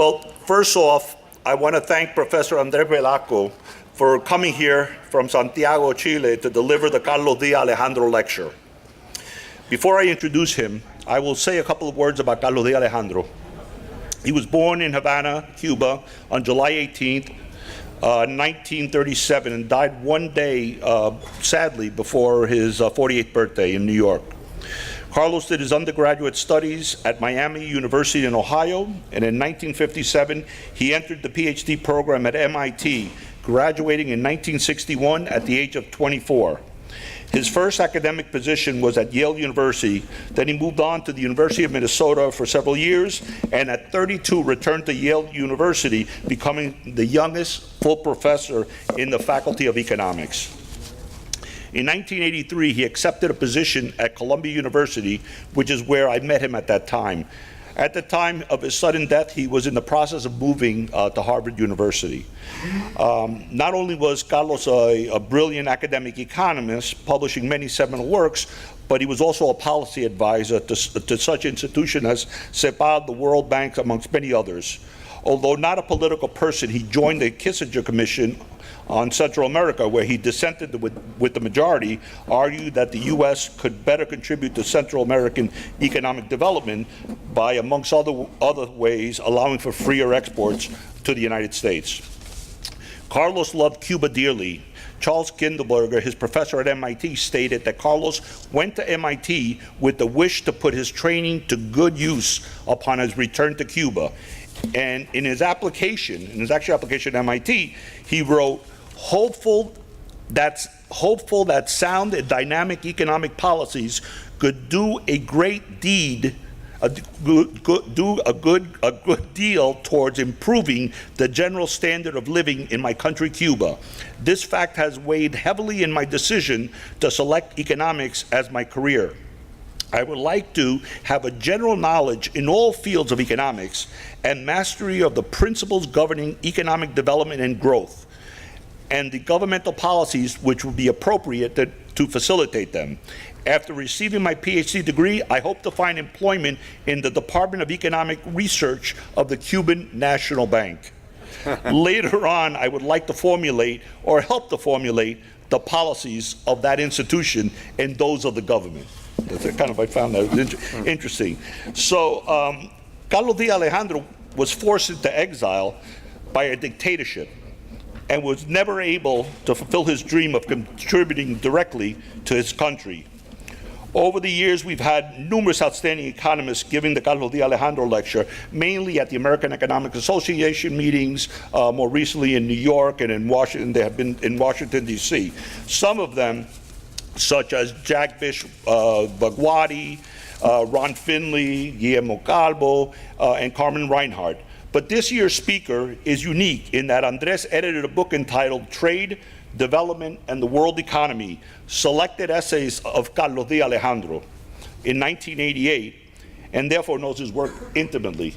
Well, first off, I want to thank Professor Andres Velasco for coming here from Santiago, Chile, to deliver the Carlos Díaz Alejandro Lecture. Before I introduce him, I will say a couple of words about Carlos Díaz Alejandro. He was born in Havana, Cuba, on July 18th, 1937, and died one day, sadly, before his 48th birthday in New York. Carlos did his undergraduate studies at Miami University in Ohio, and in 1957, he entered the PhD program at MIT, graduating in 1961 at the age of 24. His first academic position was at Yale University. Then he moved on to the University of Minnesota for several years, and at 32 returned to Yale University, becoming the youngest full professor in the Faculty of Economics. In 1983, he accepted a position at Columbia University, which is where I met him at that time. At the time of his sudden death, he was in the process of moving to Harvard University. Not only was Carlos a brilliant academic economist, publishing many seminal works, but he was also a policy advisor to such institutions as CEPAL, the World Bank, amongst many others. Although not a political person, he joined the Kissinger Commission on Central America, where he dissented with the majority, argued that the U.S. could better contribute to Central American economic development by, amongst other ways, allowing for freer exports to the United States. Carlos loved Cuba dearly. Charles Kindleberger, his professor at MIT, stated that Carlos went to MIT with the wish to put his training to good use upon his return to Cuba. And in his application, actual application at MIT, he wrote, hopeful that sound and dynamic economic policies could do a great deed, do a good deal towards improving the general standard of living in my country, Cuba. This fact has weighed heavily in my decision to select economics as my career. I would like to have a general knowledge in all fields of economics and mastery of the principles governing economic development and growth, and the governmental policies which would be appropriate to facilitate them. After receiving my PhD degree, I hope to find employment in the Department of Economic Research of the Cuban National Bank. Later on, I would like to formulate or help to formulate the policies of that institution and those of the government. I found that interesting. So, Carlos Díaz Alejandro was forced into exile by a dictatorship and was never able to fulfill his dream of contributing directly to his country. Over the years, we've had numerous outstanding economists giving the Carlos Díaz Alejandro Lecture, mainly at the American Economic Association meetings, more recently in New York and in Washington. They have been in Washington, D.C. Some of them, such as Jagdish Bhagwati, Ron Finley, Guillermo Calvo, and Carmen Reinhardt. But this year's speaker is unique in that Andres edited a book entitled Trade, Development, and the World Economy, Selected Essays of Carlos Díaz Alejandro in 1988, and therefore knows his work intimately.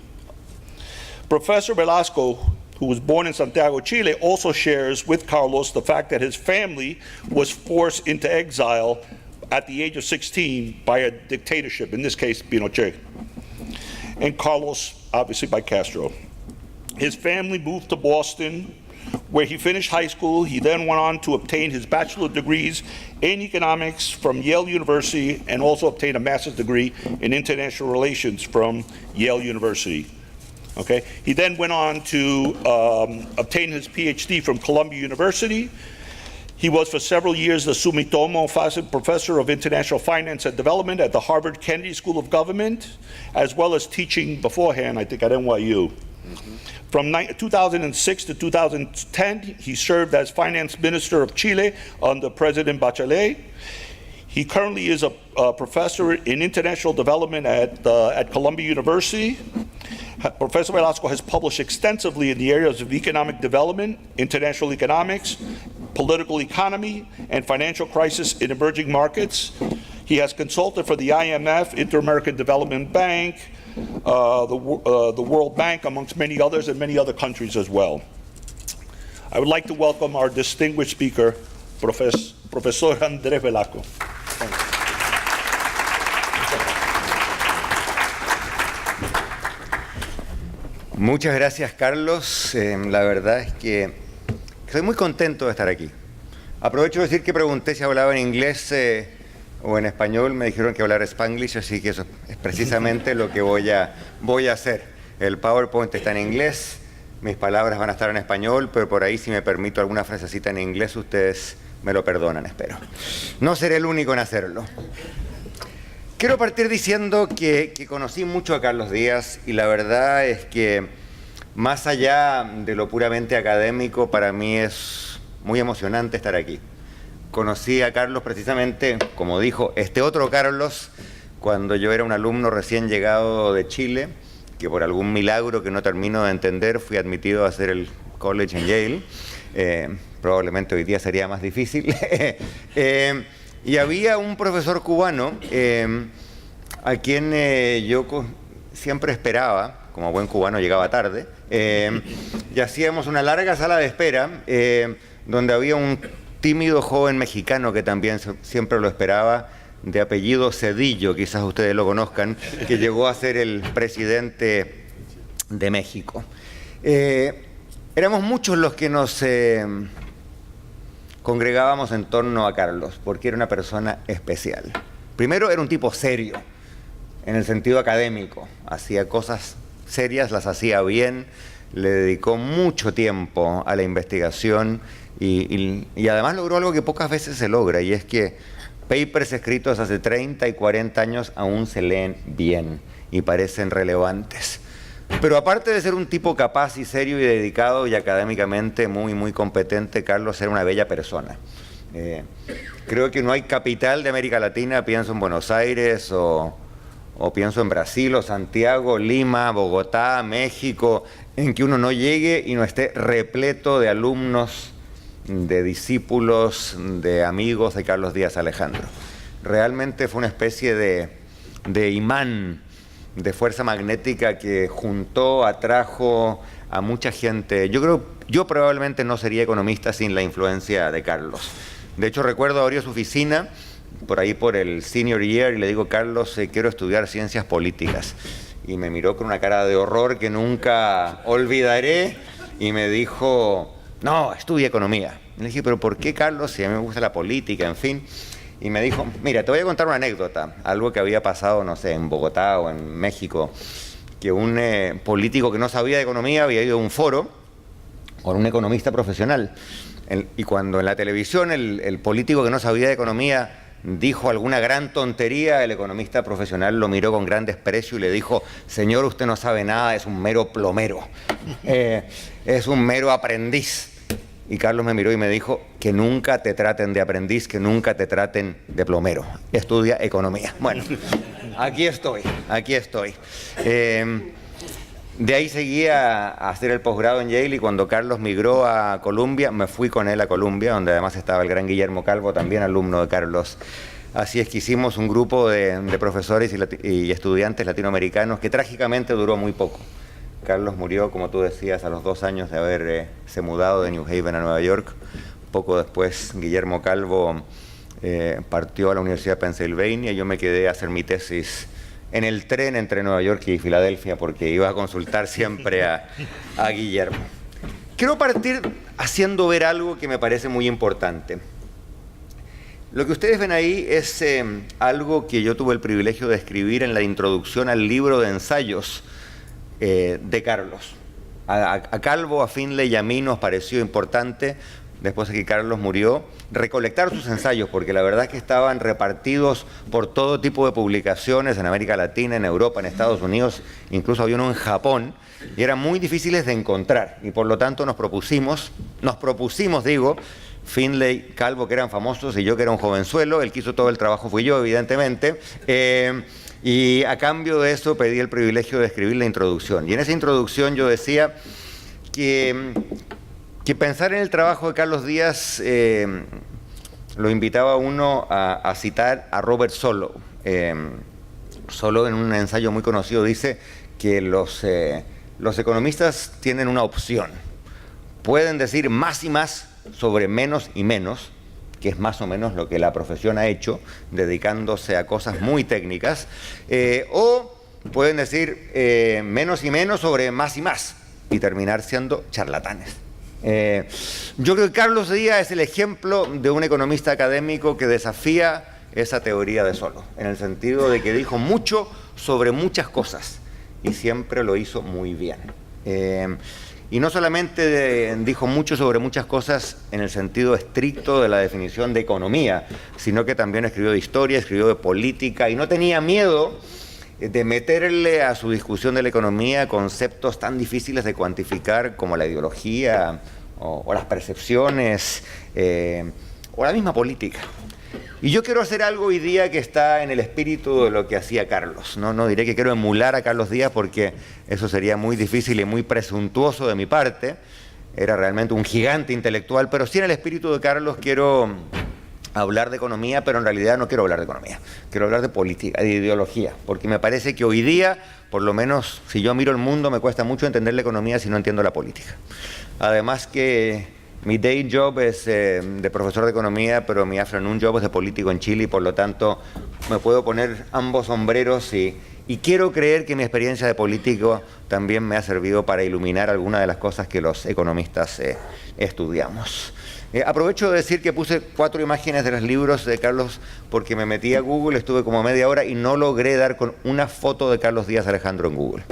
Professor Velasco, who was born in Santiago, Chile, also shares with Carlos the fact that his family was forced into exile at the age of 16 by a dictatorship, in this case, Pinochet, and Carlos, obviously, by Castro. His family moved to Boston, where he finished high school. He then went on to obtain his bachelor's degrees in economics from Yale University and also obtained a master's degree in international relations from Yale University. Okay. He then went on to obtain his PhD from Columbia University. He was for several years the Sumitomo Fasen Professor of International Finance and Development at the Harvard Kennedy School of Government, as well as teaching beforehand, I think, at NYU. From 2006 to 2010, he served as Finance Minister of Chile under President Bachelet. He currently is a professor in international development at Columbia University. Professor Velasco has published extensively in the areas of economic development, international economics, political economy, and financial crisis in emerging markets. He has consulted for the IMF, Inter-American Development Bank, the World Bank, amongst many others, and many other countries as well. I would like to welcome our distinguished speaker, Professor Andres Velasco. Muchas gracias, Carlos. La verdad es que estoy muy contento de estar aquí. Aprovecho de decir que pregunté si hablaba en inglés o en español. Me dijeron que hablar Spanglish, así que eso es precisamente lo que voy a hacer. El PowerPoint está en inglés, mis palabras van a estar en español, pero por ahí si me permito alguna frasecita en inglés, ustedes me lo perdonan, espero. No seré el único en hacerlo. Quiero partir diciendo que conocí mucho a Carlos Díaz y la verdad es que más allá de lo puramente académico, para mí es muy emocionante estar aquí. Conocí a Carlos precisamente, como dijo este otro Carlos, cuando yo era un alumno recién llegado de Chile, que por algún milagro que no termino de entender fui admitido a hacer el college en Yale. Probablemente hoy día sería más difícil. Y había un profesor cubano a quien yo siempre esperaba, como buen cubano llegaba tarde, y hacíamos una larga sala de espera donde había un tímido joven mexicano que también siempre lo esperaba, de apellido Zedillo, quizás ustedes lo conozcan, que llegó a ser el presidente de México. Éramos muchos los que nos congregábamos en torno a Carlos, porque era una persona especial. Primero, era un tipo serio, en el sentido académico. Hacía cosas serias, las hacía bien, le dedicó mucho tiempo a la investigación y además logró algo que pocas veces se logra, y es que papers escritos hace 30 y 40 años aún se leen bien y parecen relevantes. Pero aparte de ser un tipo capaz y serio y dedicado y académicamente muy, muy competente, Carlos era una bella persona. Creo que no hay capital de América Latina, pienso en Buenos Aires o pienso en Brasil o Santiago, Lima, Bogotá, México, en que uno no llegue y no esté repleto de alumnos, de discípulos, de amigos de Carlos Díaz Alejandro. Realmente fue una especie de imán, de fuerza magnética que juntó, atrajo a mucha gente. Yo probablemente no sería economista sin la influencia de Carlos. De hecho, recuerdo abrir su oficina por ahí por el senior year y le digo: Carlos, quiero estudiar ciencias políticas. Y me miró con una cara de horror que nunca olvidaré y me dijo: no, estudia economía. Y le dije: ¿pero por qué, Carlos? Si a mí me gusta la política, en fin. Y me dijo: mira, te voy a contar una anécdota, algo que había pasado, no sé, en Bogotá o en México, que un político que no sabía de economía había ido a un foro con un economista profesional. Y cuando en la televisión el político que no sabía de economía dijo alguna gran tontería, el economista profesional lo miró con gran desprecio y le dijo: señor, usted no sabe nada, es un mero plomero, es un mero aprendiz. Y Carlos me miró y me dijo: que nunca te traten de aprendiz, que nunca te traten de plomero. Estudia economía. Bueno, aquí estoy. De ahí seguí a hacer el posgrado en Yale y cuando Carlos migró a Columbia, me fui con él a Columbia, donde además estaba el gran Guillermo Calvo, también alumno de Carlos. Así es que hicimos un grupo de profesores y estudiantes latinoamericanos que trágicamente duró muy poco. Carlos murió, como tú decías, a los 2 años de haberse mudado de New Haven a Nueva York. Poco después, Guillermo Calvo partió a la Universidad de Pennsylvania y yo me quedé a hacer mi tesis en el tren entre Nueva York y Filadelfia porque iba a consultar siempre a Guillermo. Quiero partir haciendo ver algo que me parece muy importante. Lo que ustedes ven ahí es algo que yo tuve el privilegio de escribir en la introducción al libro de ensayos de Carlos. A Calvo, a Finley y a mí nos pareció importante, después de que Carlos murió, recolectar sus ensayos, porque la verdad es que estaban repartidos por todo tipo de publicaciones en América Latina, en Europa, en Estados Unidos, incluso había uno en Japón, y eran muy difíciles de encontrar, y por lo tanto nos propusimos, Finley, Calvo, que eran famosos, y yo, que era un jovenzuelo. El que hizo todo el trabajo fui yo, evidentemente, y a cambio de eso pedí el privilegio de escribir la introducción. Y en esa introducción yo decía que pensar en el trabajo de Carlos Díaz lo invitaba a uno a citar a Robert Solow. Solow, en un ensayo muy conocido, dice que los economistas tienen una opción. Pueden decir más y más sobre menos y menos, que es más o menos lo que la profesión ha hecho, dedicándose a cosas muy técnicas, o pueden decir menos y menos sobre más y más y terminar siendo charlatanes. Yo creo que Carlos Díaz es el ejemplo de un economista académico que desafía esa teoría de Solow, en el sentido de que dijo mucho sobre muchas cosas y siempre lo hizo muy bien. Y no solamente dijo mucho sobre muchas cosas en el sentido estricto de la definición de economía, sino que también escribió de historia, escribió de política y no tenía miedo de meterle a su discusión de la economía conceptos tan difíciles de cuantificar como la ideología o las percepciones o la misma política. Y yo quiero hacer algo hoy día que está en el espíritu de lo que hacía Carlos. No diré que quiero emular a Carlos Díaz porque eso sería muy difícil y muy presuntuoso de mi parte. Era realmente un gigante intelectual, pero sí en el espíritu de Carlos quiero hablar de economía, pero en realidad no quiero hablar de economía. Quiero hablar de política, de ideología, porque me parece que hoy día, por lo menos si yo miro el mundo, me cuesta mucho entender la economía si no entiendo la política. Además que mi day job es de profesor de economía, pero mi afternoon job es de político en Chile y por lo tanto me puedo poner ambos sombreros y quiero creer que mi experiencia de político también me ha servido para iluminar algunas de las cosas que los economistas estudiamos. Aprovecho de decir que puse 4 imágenes de los libros de Carlos porque me metí a Google, estuve como media hora y no logré dar con una foto de Carlos Díaz Alejandro en Google.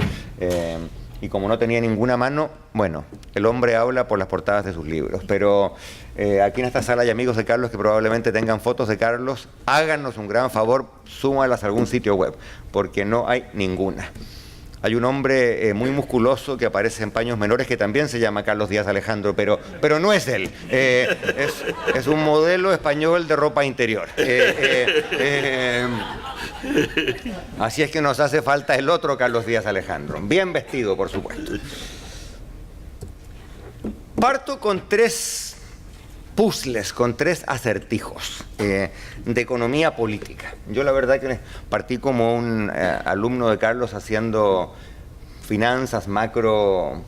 Y como no tenía ninguna mano, bueno, el hombre habla por las portadas de sus libros. Pero aquí en esta sala hay amigos de Carlos que probablemente tengan fotos de Carlos. Háganos un gran favor, súmalas a algún sitio web, porque no hay ninguna. Hay un hombre muy musculoso que aparece en paños menores que también se llama Carlos Díaz Alejandro, pero no es él. Es un modelo español de ropa interior. Así es que nos hace falta el otro Carlos Díaz Alejandro, bien vestido, por supuesto. Parto con 3 puzzles, con 3 acertijos de economía política. Yo la verdad que partí como un alumno de Carlos haciendo finanzas, macro,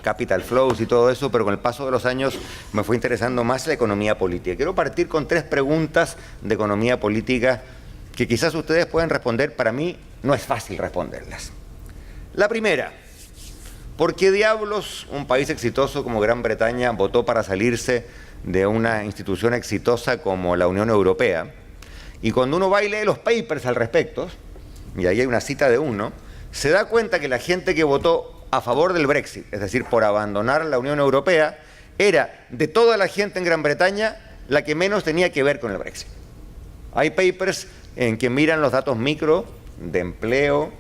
capital flows y todo eso, pero con el paso de los años me fue interesando más la economía política. Quiero partir con 3 preguntas de economía política que quizás ustedes pueden responder. Para mí no es fácil responderlas. La primera: ¿por qué diablos un país exitoso como Gran Bretaña votó para salirse de una institución exitosa como la Unión Europea? Y cuando uno va y lee los papers al respecto, y ahí hay una cita de uno, se da cuenta que la gente que votó a favor del Brexit, es decir, por abandonar la Unión Europea, era de toda la gente en Gran Bretaña la que menos tenía que ver con el Brexit. Hay papers en que miran los datos micro de empleo,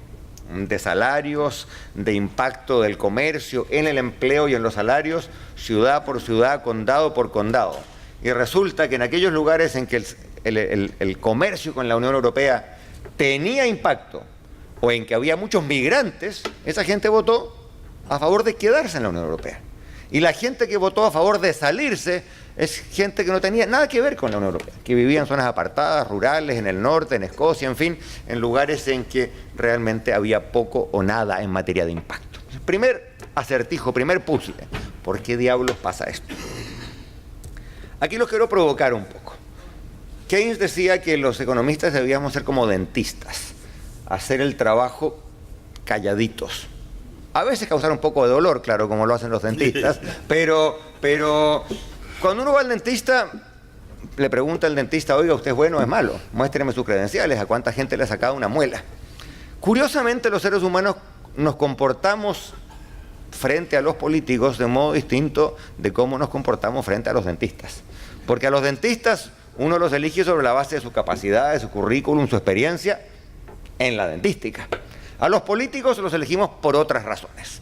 de salarios, de impacto del comercio en el empleo y en los salarios, ciudad por ciudad, condado por condado. Y resulta que en aquellos lugares en que el comercio con la Unión Europea tenía impacto o en que había muchos migrantes, esa gente votó a favor de quedarse en la Unión Europea. Y la gente que votó a favor de salirse es gente que no tenía nada que ver con la Unión Europea, que vivía en zonas apartadas, rurales, en el norte, en Escocia, en fin, en lugares en que realmente había poco o nada en materia de impacto. Primer acertijo, primer puzzle. ¿Por qué diablos pasa esto? Aquí los quiero provocar un poco. Keynes decía que los economistas debíamos ser como dentistas, hacer el trabajo calladitos. A veces causar un poco de dolor, claro, como lo hacen los dentistas, pero cuando uno va al dentista, le pregunta al dentista: oiga, ¿usted es bueno o es malo? Muéstreme sus credenciales, ¿a cuánta gente le ha sacado una muela? Curiosamente, los seres humanos nos comportamos frente a los políticos de modo distinto de cómo nos comportamos frente a los dentistas. Porque a los dentistas uno los elige sobre la base de su capacidad, de su currículum, su experiencia en la dentística. A los políticos los elegimos por otras razones.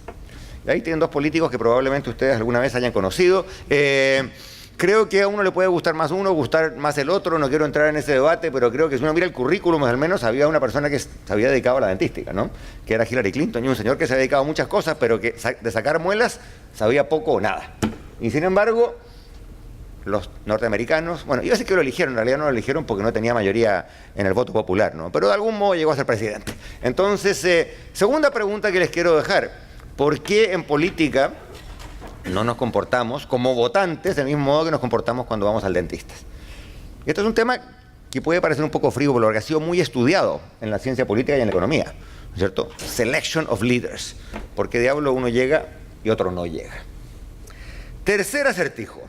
Y ahí tienen 2 políticos que probablemente ustedes alguna vez hayan conocido. Creo que a uno le puede gustar más uno, gustar más el otro, no quiero entrar en ese debate, pero creo que si uno mira el currículum, al menos había una persona que se había dedicado a la dentística, ¿no? Que era Hillary Clinton, y un señor que se había dedicado a muchas cosas, pero que de sacar muelas sabía poco o nada. Y sin embargo, los norteamericanos, bueno, iba a decir que lo eligieron, en realidad no lo eligieron porque no tenía mayoría en el voto popular, ¿no? Pero de algún modo llegó a ser presidente. Entonces, segunda pregunta que les quiero dejar: ¿por qué en política no nos comportamos como votantes del mismo modo que nos comportamos cuando vamos al dentista? Y esto es un tema que puede parecer un poco frívolo, porque ha sido muy estudiado en la ciencia política y en la economía. ¿cierto? Selection of leaders. ¿Por qué diablo uno llega y otro no llega? Tercer acertijo.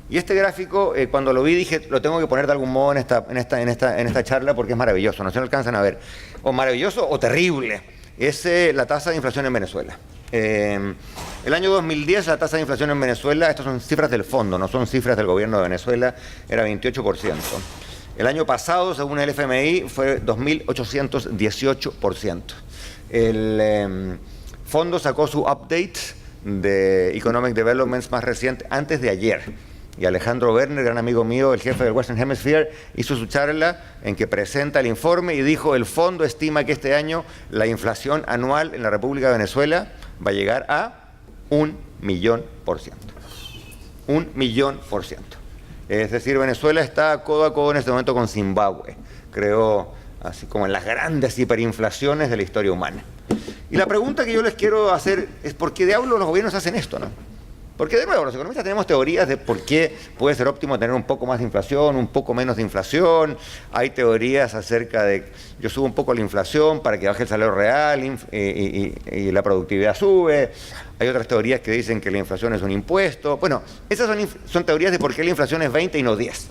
Y este gráfico, cuando lo vi, dije, lo tengo que poner de algún modo en esta charla porque es maravilloso. No se lo alcanzan a ver. O maravilloso o terrible. Es la tasa de inflación en Venezuela. El año 2010 la tasa de inflación en Venezuela, estas son cifras del fondo, no son cifras del gobierno de Venezuela, era 28%. El año pasado, según el FMI, fue 2.818%. El fondo sacó su update de Economic Developments más reciente antes de ayer. Y Alejandro Werner, gran amigo mío, el jefe del Western Hemisphere, hizo su charla en que presenta el informe y dijo: el fondo estima que este año la inflación anual en la República de Venezuela va a llegar a 1.000.000%. 1.000.000%. Es decir, Venezuela está codo a codo en este momento con Zimbabue, creo, así como en las grandes hiperinflaciones de la historia humana. Y la pregunta que yo les quiero hacer es: ¿por qué diablos los gobiernos hacen esto, no? Porque, de nuevo, los economistas tenemos teorías de por qué puede ser óptimo tener un poco más de inflación, un poco menos de inflación. Hay teorías acerca de, yo subo un poco la inflación para que baje el salario real y la productividad sube. Hay otras teorías que dicen que la inflación es un impuesto. Bueno, esas son teorías de por qué la inflación es 20 y no 10.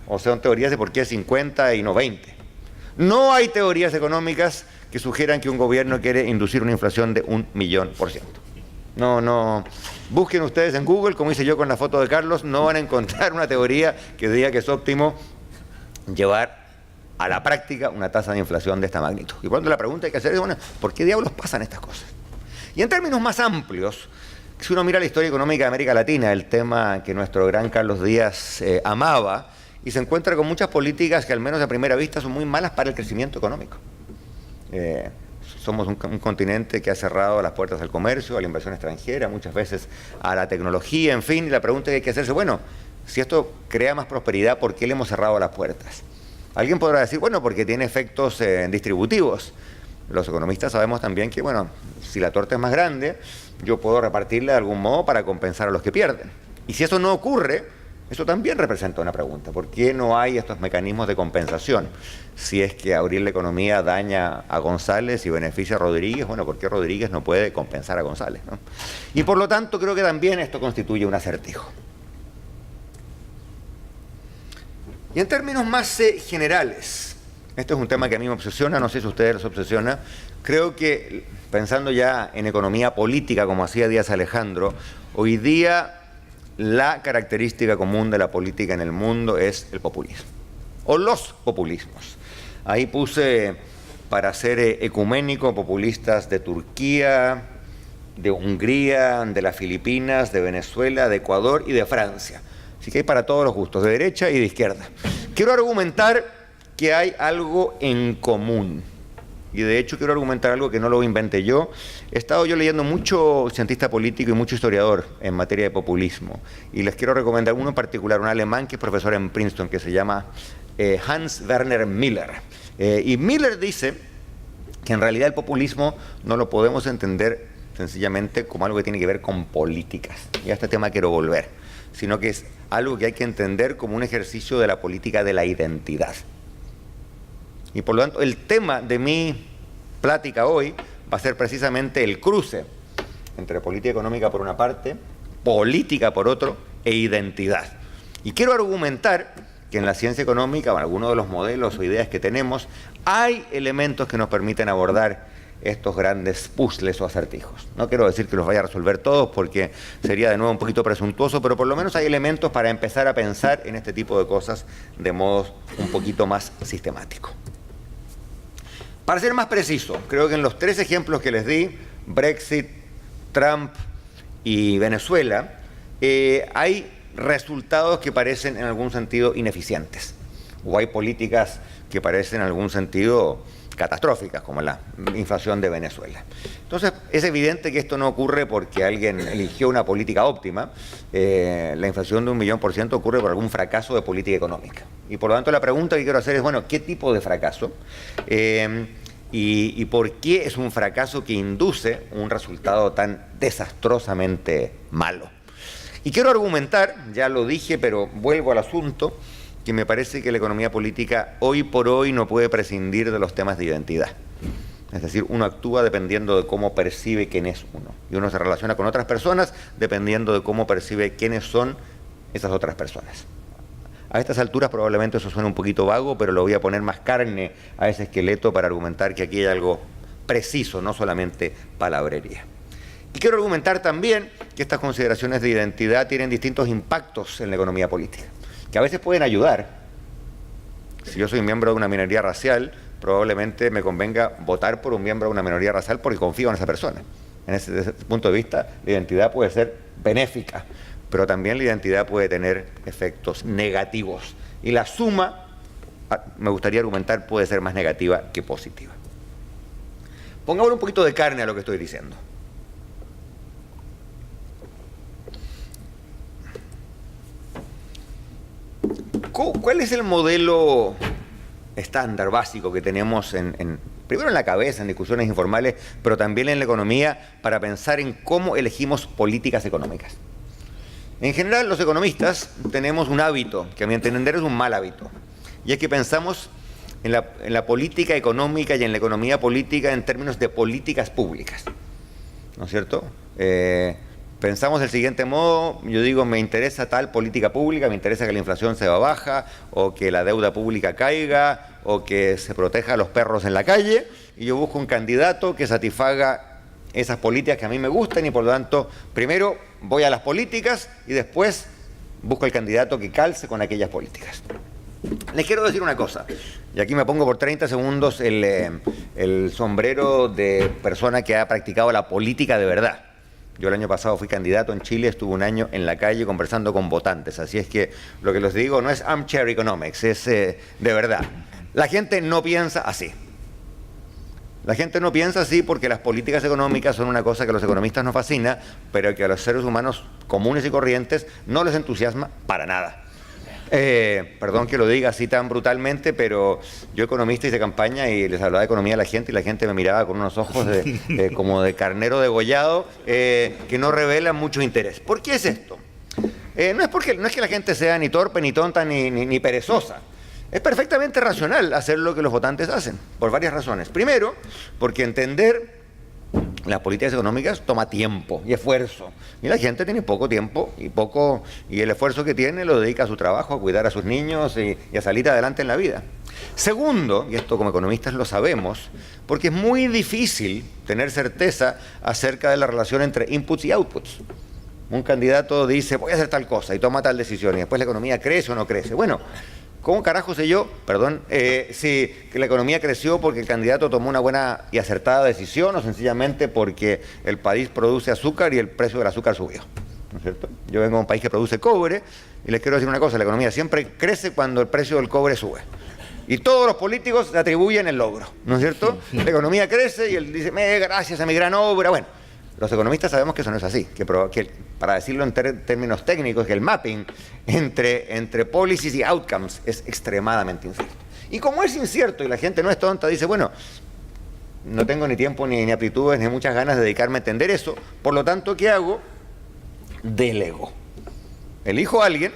O son teorías de por qué es 50 y no 20. No hay teorías económicas que sugieran que un gobierno quiere inducir una inflación de 1.000.000%. No. Busquen ustedes en Google, como hice yo con la foto de Carlos, no van a encontrar una teoría que diga que es óptimo llevar a la práctica una tasa de inflación de esta magnitud. Y cuando la pregunta hay que hacer es, bueno, ¿por qué diablos pasan estas cosas? Y en términos más amplios, si uno mira la historia económica de América Latina, el tema que nuestro gran Carlos Díaz amaba, y se encuentra con muchas políticas que al menos a primera vista son muy malas para el crecimiento económico. Somos un continente que ha cerrado las puertas al comercio, a la inversión extranjera, muchas veces a la tecnología, en fin, y la pregunta que hay que hacerse, bueno, si esto crea más prosperidad, ¿por qué le hemos cerrado las puertas? Alguien podrá decir, bueno, porque tiene efectos distributivos. Los economistas sabemos también que, bueno, si la torta es más grande, yo puedo repartirla de algún modo para compensar a los que pierden. Y si eso no ocurre, eso también representa una pregunta. ¿Por qué no hay estos mecanismos de compensación? Si es que abrir la economía daña a González y beneficia a Rodríguez, bueno, ¿por qué Rodríguez no puede compensar a González, no? Y por lo tanto creo que también esto constituye un acertijo. Y en términos más generales, este es un tema que a mí me obsesiona, no sé si a ustedes les obsesiona, creo que, pensando ya en economía política como hacía Díaz Alejandro, hoy día la característica común de la política en el mundo es el populismo, o los populismos. Ahí puse, para ser ecuménico, populistas de Turquía, de Hungría, de las Filipinas, de Venezuela, de Ecuador y de Francia. Así que hay para todos los gustos, de derecha y de izquierda. Quiero argumentar que hay algo en común. Y de hecho quiero argumentar algo que no lo inventé yo. He estado yo leyendo mucho cientista político y mucho historiador en materia de populismo. Y les quiero recomendar uno en particular, un alemán que es profesor en Princeton, que se llama Hans Werner Miller. Y Miller dice que en realidad el populismo no lo podemos entender sencillamente como algo que tiene que ver con políticas. Y a este tema quiero volver. Sino que es algo que hay que entender como un ejercicio de la política de la identidad. Y por lo tanto, el tema de mi plática hoy va a ser precisamente el cruce entre política económica por una parte, política por otro, e identidad. Y quiero argumentar que en la ciencia económica, o en algunos de los modelos o ideas que tenemos, hay elementos que nos permiten abordar estos grandes puzzles o acertijos. No quiero decir que los vaya a resolver todos porque sería de nuevo un poquito presuntuoso, pero por lo menos hay elementos para empezar a pensar en este tipo de cosas de modo un poquito más sistemático. Para ser más preciso, creo que en los tres ejemplos que les di, Brexit, Trump y Venezuela, hay resultados que parecen en algún sentido ineficientes, o hay políticas que parecen en algún sentido catastróficas, como la inflación de Venezuela. Entonces, es evidente que esto no ocurre porque alguien eligió una política óptima. La inflación de 1.000.000% ocurre por algún fracaso de política económica. Y por lo tanto, la pregunta que quiero hacer es, bueno, ¿qué tipo de fracaso? Y por qué es un fracaso que induce un resultado tan desastrosamente malo. Y quiero argumentar, ya lo dije, pero vuelvo al asunto, que me parece que la economía política hoy por hoy no puede prescindir de los temas de identidad. Es decir, uno actúa dependiendo de cómo percibe quién es uno. Y uno se relaciona con otras personas dependiendo de cómo percibe quiénes son esas otras personas. A estas alturas probablemente eso suena un poquito vago, pero le voy a poner más carne a ese esqueleto para argumentar que aquí hay algo preciso, no solamente palabrería. Y quiero argumentar también que estas consideraciones de identidad tienen distintos impactos en la economía política, que a veces pueden ayudar. Si yo soy miembro de una minoría racial, probablemente me convenga votar por un miembro de una minoría racial porque confío en esa persona. Desde ese punto de vista, la identidad puede ser benéfica, pero también la identidad puede tener efectos negativos. Y la suma, me gustaría argumentar, puede ser más negativa que positiva. Pongámosle un poquito de carne a lo que estoy diciendo. ¿Cuál es el modelo estándar, básico que tenemos primero en la cabeza, en discusiones informales, pero también en la economía, para pensar en cómo elegimos políticas económicas? En general, los economistas tenemos un hábito, que a mi entender es un mal hábito, y es que pensamos en la política económica y en la economía política en términos de políticas públicas, ¿no es cierto? Pensamos del siguiente modo, yo digo, me interesa tal política pública, me interesa que la inflación sea baja, o que la deuda pública caiga, o que se proteja a los perros en la calle, y yo busco un candidato que satisfaga esas políticas que a mí me gustan, y por lo tanto, primero voy a las políticas y después busco el candidato que calce con aquellas políticas. Les quiero decir una cosa, y aquí me pongo por 30 segundos el sombrero de persona que ha practicado la política de verdad. Yo el año pasado fui candidato en Chile, estuve un año en la calle conversando con votantes, así es que lo que les digo no es armchair economics, es de verdad. La gente no piensa así. La gente no piensa así porque las políticas económicas son una cosa que a los economistas nos fascina, pero que a los seres humanos comunes y corrientes no les entusiasma para nada. Perdón que lo diga así tan brutalmente, pero yo economista hice campaña y les hablaba de economía a la gente y la gente me miraba con unos ojos como de carnero degollado que no revelan mucho interés. ¿Por qué es esto? No es que la gente sea ni torpe, ni tonta, ni perezosa. Es perfectamente racional hacer lo que los votantes hacen, por varias razones. Primero, porque entender las políticas económicas toma tiempo y esfuerzo. Y la gente tiene poco tiempo y el esfuerzo que tiene lo dedica a su trabajo, a cuidar a sus niños y a salir adelante en la vida. Segundo, y esto como economistas lo sabemos, porque es muy difícil tener certeza acerca de la relación entre inputs y outputs. Un candidato dice, voy a hacer tal cosa y toma tal decisión y después la economía crece o no crece. Bueno, ¿cómo carajo sé yo, si que la economía creció porque el candidato tomó una buena y acertada decisión o sencillamente porque el país produce azúcar y el precio del azúcar subió? ¿No es cierto? Yo vengo de un país que produce cobre y les quiero decir una cosa, la economía siempre crece cuando el precio del cobre sube. Y todos los políticos le atribuyen el logro, ¿no es cierto? La economía crece y él dice, gracias a mi gran obra. Bueno, los economistas sabemos que eso no es así, que para decirlo en términos técnicos, que el mapping entre policies y outcomes es extremadamente incierto. Y como es incierto y la gente no es tonta, dice, bueno, no tengo ni tiempo, ni aptitudes, ni muchas ganas de dedicarme a entender eso, por lo tanto, ¿qué hago? Delego. Elijo a alguien,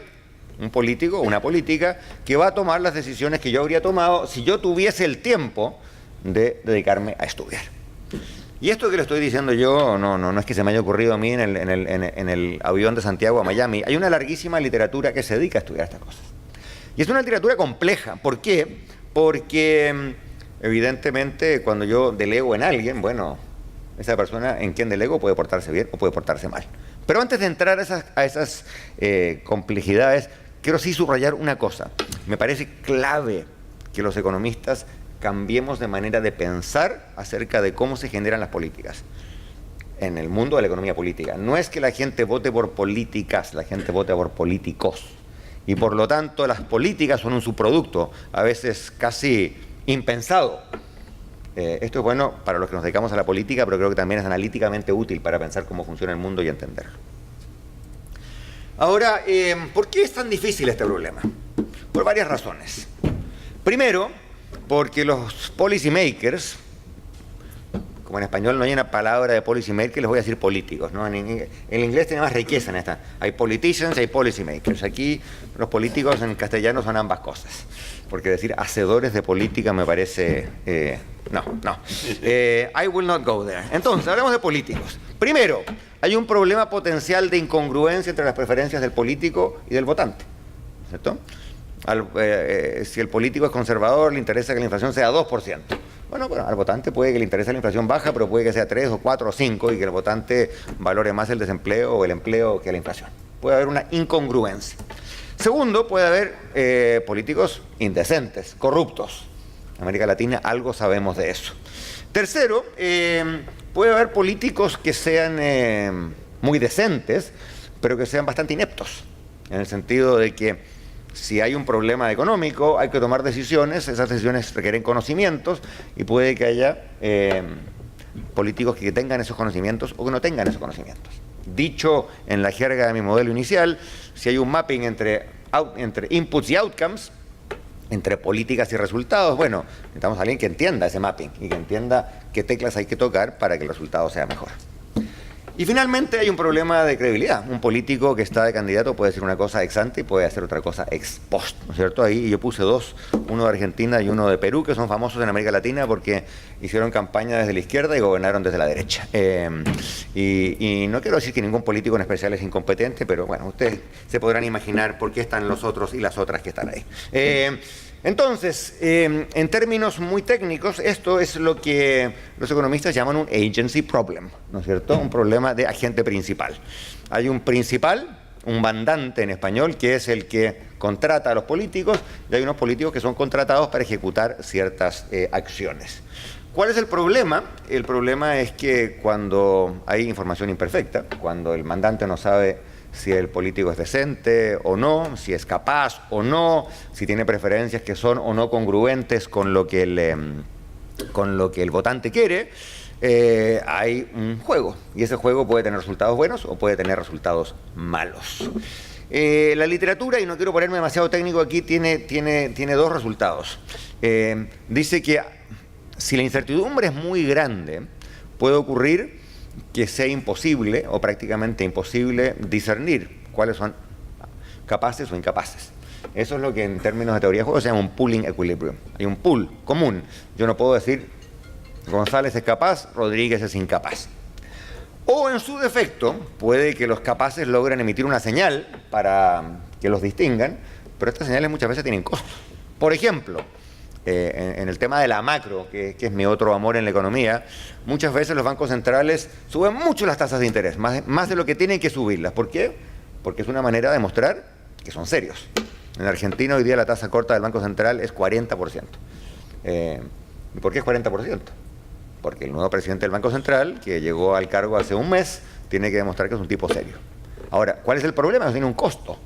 un político o una política, que va a tomar las decisiones que yo habría tomado si yo tuviese el tiempo de dedicarme a estudiar. Y esto que le estoy diciendo yo no es que se me haya ocurrido a mí en el avión de Santiago a Miami. Hay una larguísima literatura que se dedica a estudiar estas cosas. Y es una literatura compleja. ¿Por qué? Porque evidentemente cuando yo delego en alguien, bueno, esa persona en quien delego puede portarse bien o puede portarse mal. Pero antes de entrar a esas complejidades, quiero sí subrayar una cosa. Me parece clave que los economistas cambiemos de manera de pensar acerca de cómo se generan las políticas en el mundo de la economía política. No es que la gente vote por políticas, la gente vote por políticos. Y por lo tanto las políticas son un subproducto, a veces casi impensado. Esto es bueno para los que nos dedicamos a la política, pero creo que también es analíticamente útil para pensar cómo funciona el mundo y entenderlo. Ahora, ¿por qué es tan difícil este problema? Por varias razones. Primero, porque los policy makers, como en español no hay una palabra de policy maker, les voy a decir políticos, ¿no? En inglés tiene más riqueza en esta. Hay politicians y hay policy makers. Aquí los políticos en castellano son ambas cosas. Porque decir hacedores de política me parece... no. I will not go there. Entonces, hablemos de políticos. Primero, hay un problema potencial de incongruencia entre las preferencias del político y del votante, ¿cierto? Si el político es conservador, le interesa que la inflación sea 2%. Bueno, al votante puede que le interese la inflación baja, pero puede que sea 3 o 4 o 5 y que el votante valore más el desempleo o el empleo que la inflación. Puede haber una incongruencia. Segundo, puede haber políticos indecentes, corruptos. En América Latina algo sabemos de eso. Tercero, puede haber políticos que sean muy decentes, pero que sean bastante ineptos, en el sentido de que si hay un problema económico, hay que tomar decisiones, esas decisiones requieren conocimientos y puede que haya políticos que tengan esos conocimientos o que no tengan esos conocimientos. Dicho en la jerga de mi modelo inicial, si hay un mapping entre inputs y outcomes, entre políticas y resultados, bueno, necesitamos a alguien que entienda ese mapping y que entienda qué teclas hay que tocar para que el resultado sea mejor. Y finalmente hay un problema de credibilidad. Un político que está de candidato puede decir una cosa ex ante y puede hacer otra cosa ex post, ¿no es cierto? Ahí yo puse dos, uno de Argentina y uno de Perú, que son famosos en América Latina porque hicieron campaña desde la izquierda y gobernaron desde la derecha. Y no quiero decir que ningún político en especial es incompetente, pero bueno, ustedes se podrán imaginar por qué están los otros y las otras que están ahí. Entonces, en términos muy técnicos, esto es lo que los economistas llaman un agency problem, ¿no es cierto? Un problema de agente principal. Hay un principal, un mandante en español, que es el que contrata a los políticos, y hay unos políticos que son contratados para ejecutar ciertas acciones. ¿Cuál es el problema? El problema es que cuando hay información imperfecta, cuando el mandante no sabe si el político es decente o no, si es capaz o no, si tiene preferencias que son o no congruentes con lo que el votante quiere, hay un juego. Y ese juego puede tener resultados buenos o puede tener resultados malos. La literatura, y no quiero ponerme demasiado técnico aquí, tiene dos resultados. Dice que si la incertidumbre es muy grande, puede ocurrir que sea imposible o prácticamente imposible discernir cuáles son capaces o incapaces. Eso es lo que en términos de teoría de juegos se llama un pooling equilibrium. Hay un pool común. Yo no puedo decir González es capaz, Rodríguez es incapaz. O en su defecto, puede que los capaces logren emitir una señal para que los distingan, pero estas señales muchas veces tienen costos. Por ejemplo, en el tema de la macro, que es mi otro amor en la economía, muchas veces los bancos centrales suben mucho las tasas de interés, más de lo que tienen que subirlas. ¿Por qué? Porque es una manera de demostrar que son serios. En Argentina hoy día la tasa corta del Banco Central es 40%. ¿Y por qué es 40%? Porque el nuevo presidente del Banco Central, que llegó al cargo hace un mes, tiene que demostrar que es un tipo serio. Ahora, ¿cuál es el problema? Eso tiene un costo.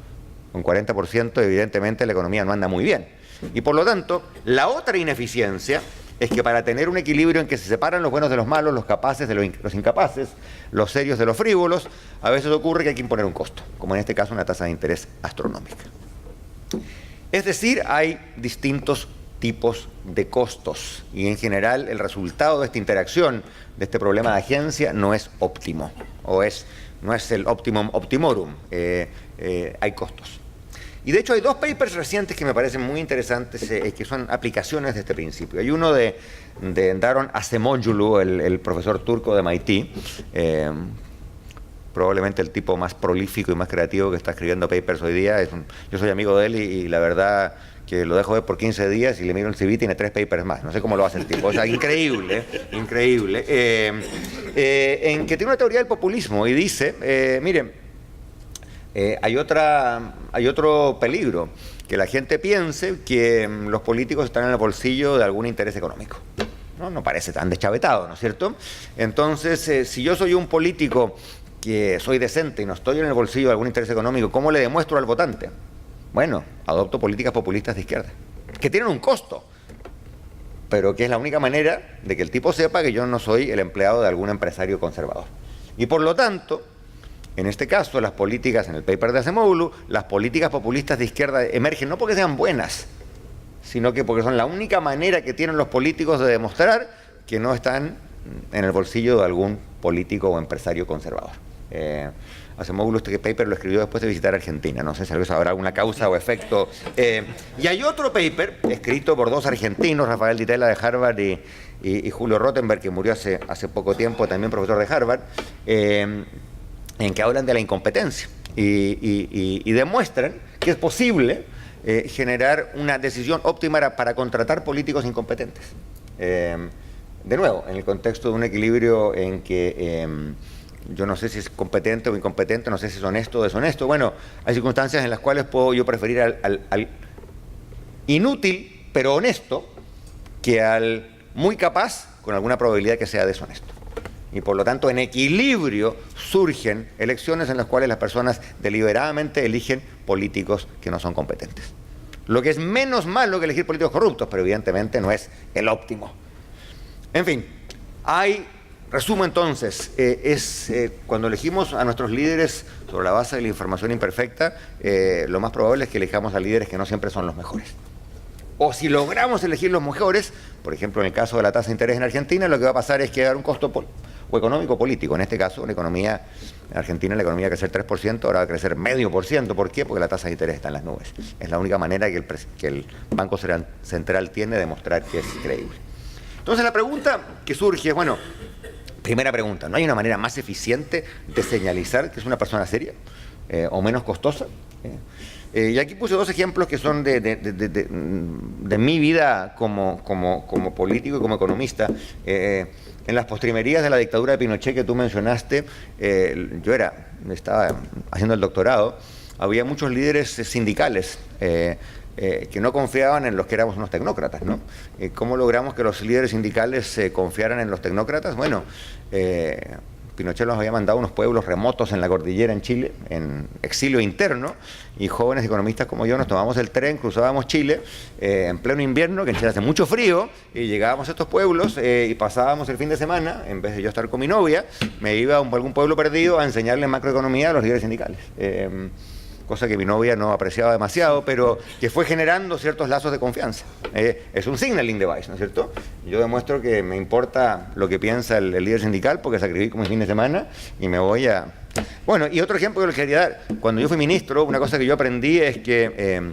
Con 40% evidentemente la economía no anda muy bien. Y por lo tanto, la otra ineficiencia es que para tener un equilibrio en que se separan los buenos de los malos, los capaces de los incapaces, los serios de los frívolos, a veces ocurre que hay que imponer un costo, como en este caso una tasa de interés astronómica. Es decir, hay distintos tipos de costos y en general el resultado de esta interacción, de este problema de agencia, no es óptimo, no es el optimum optimorum, hay costos. Y de hecho hay dos papers recientes que me parecen muy interesantes, que son aplicaciones de este principio. Hay uno de Daron Acemoglu, el profesor turco de MIT, probablemente el tipo más prolífico y más creativo que está escribiendo papers hoy día. Yo soy amigo de él y la verdad que lo dejo ver por 15 días y le miro el CV, tiene 3 papers más. No sé cómo lo hace el tipo. O sea, increíble, increíble. En que tiene una teoría del populismo y dice, miren, hay otro peligro, que la gente piense que los políticos están en el bolsillo de algún interés económico. No parece tan deschavetado, ¿no es cierto? Entonces, si yo soy un político que soy decente y no estoy en el bolsillo de algún interés económico, ¿cómo le demuestro al votante? Bueno, adopto políticas populistas de izquierda, que tienen un costo, pero que es la única manera de que el tipo sepa que yo no soy el empleado de algún empresario conservador. Y por lo tanto, en este caso, las políticas, en el paper de Acemoglu, las políticas populistas de izquierda emergen no porque sean buenas, sino que porque son la única manera que tienen los políticos de demostrar que no están en el bolsillo de algún político o empresario conservador. Acemoglu, este paper lo escribió después de visitar Argentina, no sé si habrá alguna causa o efecto. Y hay otro paper escrito por dos argentinos, Rafael Di Tella de Harvard y Julio Rottenberg, que murió hace poco tiempo, también profesor de Harvard, en que hablan de la incompetencia y demuestran que es posible generar una decisión óptima para contratar políticos incompetentes. De nuevo, en el contexto de un equilibrio en que yo no sé si es competente o incompetente, no sé si es honesto o deshonesto. Bueno, hay circunstancias en las cuales puedo yo preferir al inútil pero honesto que al muy capaz con alguna probabilidad que sea deshonesto. Y por lo tanto, en equilibrio surgen elecciones en las cuales las personas deliberadamente eligen políticos que no son competentes. Lo que es menos malo que elegir políticos corruptos, pero evidentemente no es el óptimo. En fin, resumo entonces, cuando elegimos a nuestros líderes sobre la base de la información imperfecta, lo más probable es que elijamos a líderes que no siempre son los mejores. O si logramos elegir los mejores, por ejemplo en el caso de la tasa de interés en Argentina, lo que va a pasar es que va a haber un costo o económico político. En este caso, la economía en Argentina, la economía va a crecer 3%, ahora va a crecer 0,5%. ¿Por qué? Porque la tasa de interés está en las nubes. Es la única manera que el Banco Central tiene de demostrar que es creíble. Entonces la pregunta que surge es, bueno, primera pregunta, ¿no hay una manera más eficiente de señalizar que es una persona seria o menos costosa? Y aquí puse dos ejemplos que son de mi vida como político y como economista. En las postrimerías de la dictadura de Pinochet que tú mencionaste, yo estaba haciendo el doctorado, había muchos líderes sindicales que no confiaban en los que éramos unos tecnócratas, ¿no? ¿Cómo logramos que los líderes sindicales confiaran en los tecnócratas? Bueno, Pinochet nos había mandado a unos pueblos remotos en la cordillera en Chile, en exilio interno, y jóvenes economistas como yo nos tomamos el tren, cruzábamos Chile en pleno invierno, que en Chile hace mucho frío, y llegábamos a estos pueblos y pasábamos el fin de semana, en vez de yo estar con mi novia, me iba a algún pueblo perdido a enseñarle macroeconomía a los líderes sindicales. Cosa que mi novia no apreciaba demasiado, pero que fue generando ciertos lazos de confianza. Es un signaling device, ¿no es cierto? Yo demuestro que me importa lo que piensa el líder sindical porque sacrifico mi fin de semana y me voy a... Bueno, y otro ejemplo que les quería dar. Cuando yo fui ministro, una cosa que yo aprendí es que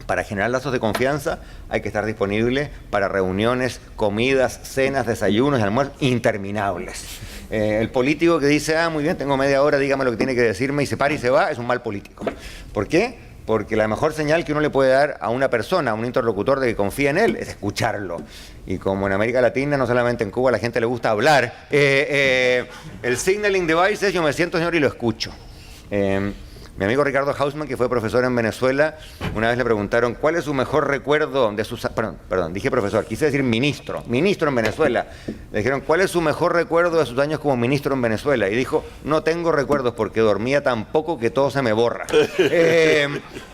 para generar lazos de confianza hay que estar disponible para reuniones, comidas, cenas, desayunos y almuerzos interminables. El político que dice, muy bien, tengo media hora, dígame lo que tiene que decirme, y se para y se va, es un mal político. ¿Por qué? Porque la mejor señal que uno le puede dar a una persona, a un interlocutor de que confía en él, es escucharlo. Y como en América Latina, no solamente en Cuba, a la gente le gusta hablar, el signaling device es yo me siento, señor, y lo escucho. Mi amigo Ricardo Hausmann, que fue profesor en Venezuela, una vez le preguntaron cuál es su mejor recuerdo de sus... Perdón, dije profesor, quise decir ministro en Venezuela. Le dijeron, ¿cuál es su mejor recuerdo de sus años como ministro en Venezuela? Y dijo, no tengo recuerdos porque dormía tan poco que todo se me borra.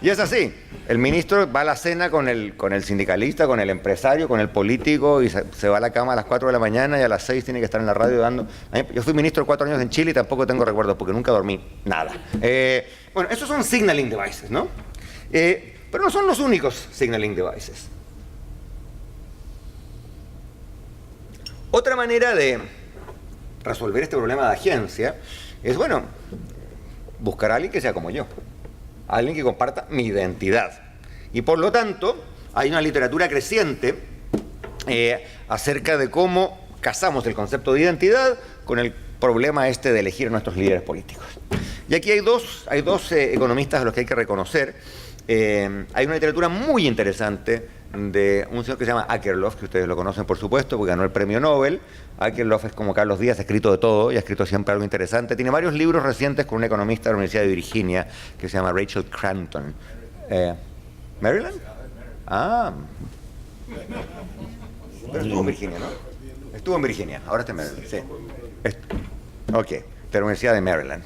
Y es así. El ministro va a la cena con el sindicalista, con el empresario, con el político, y se va a la cama a las 4 de la mañana y a las 6 tiene que estar en la radio dando... Yo fui ministro 4 años en Chile y tampoco tengo recuerdos porque nunca dormí nada. Bueno, esos son signaling devices, ¿no? Pero no son los únicos signaling devices. Otra manera de resolver este problema de agencia es, bueno, buscar a alguien que sea como yo, alguien que comparta mi identidad. Y por lo tanto, hay una literatura creciente acerca de cómo casamos el concepto de identidad con el problema de elegir a nuestros líderes políticos. Y aquí hay dos economistas a los que hay que reconocer. Hay una literatura muy interesante de un señor que se llama Akerlof, que ustedes lo conocen por supuesto, porque ganó el premio Nobel. Akerlof es como Carlos Díaz, ha escrito de todo y ha escrito siempre algo interesante. Tiene varios libros recientes con una economista de la Universidad de Virginia que se llama Rachel Crampton. ¿Maryland? Pero estuvo en Virginia, ¿no? Estuvo en Virginia, ahora está en Maryland, sí. Ok, de la Universidad de Maryland.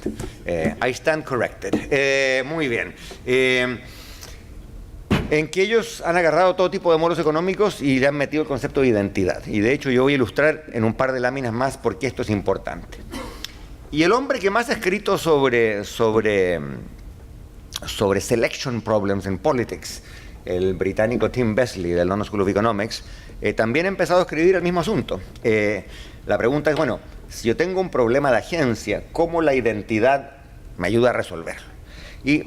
I stand corrected. Muy bien. En que ellos han agarrado todo tipo de modelos económicos y le han metido el concepto de identidad. Y de hecho yo voy a ilustrar en un par de láminas más por qué esto es importante. Y el hombre que más ha escrito sobre selection problems in politics, el británico Tim Besley del London School of Economics, también ha empezado a escribir el mismo asunto. La pregunta es, bueno, si yo tengo un problema de agencia, ¿cómo la identidad me ayuda a resolverlo? Y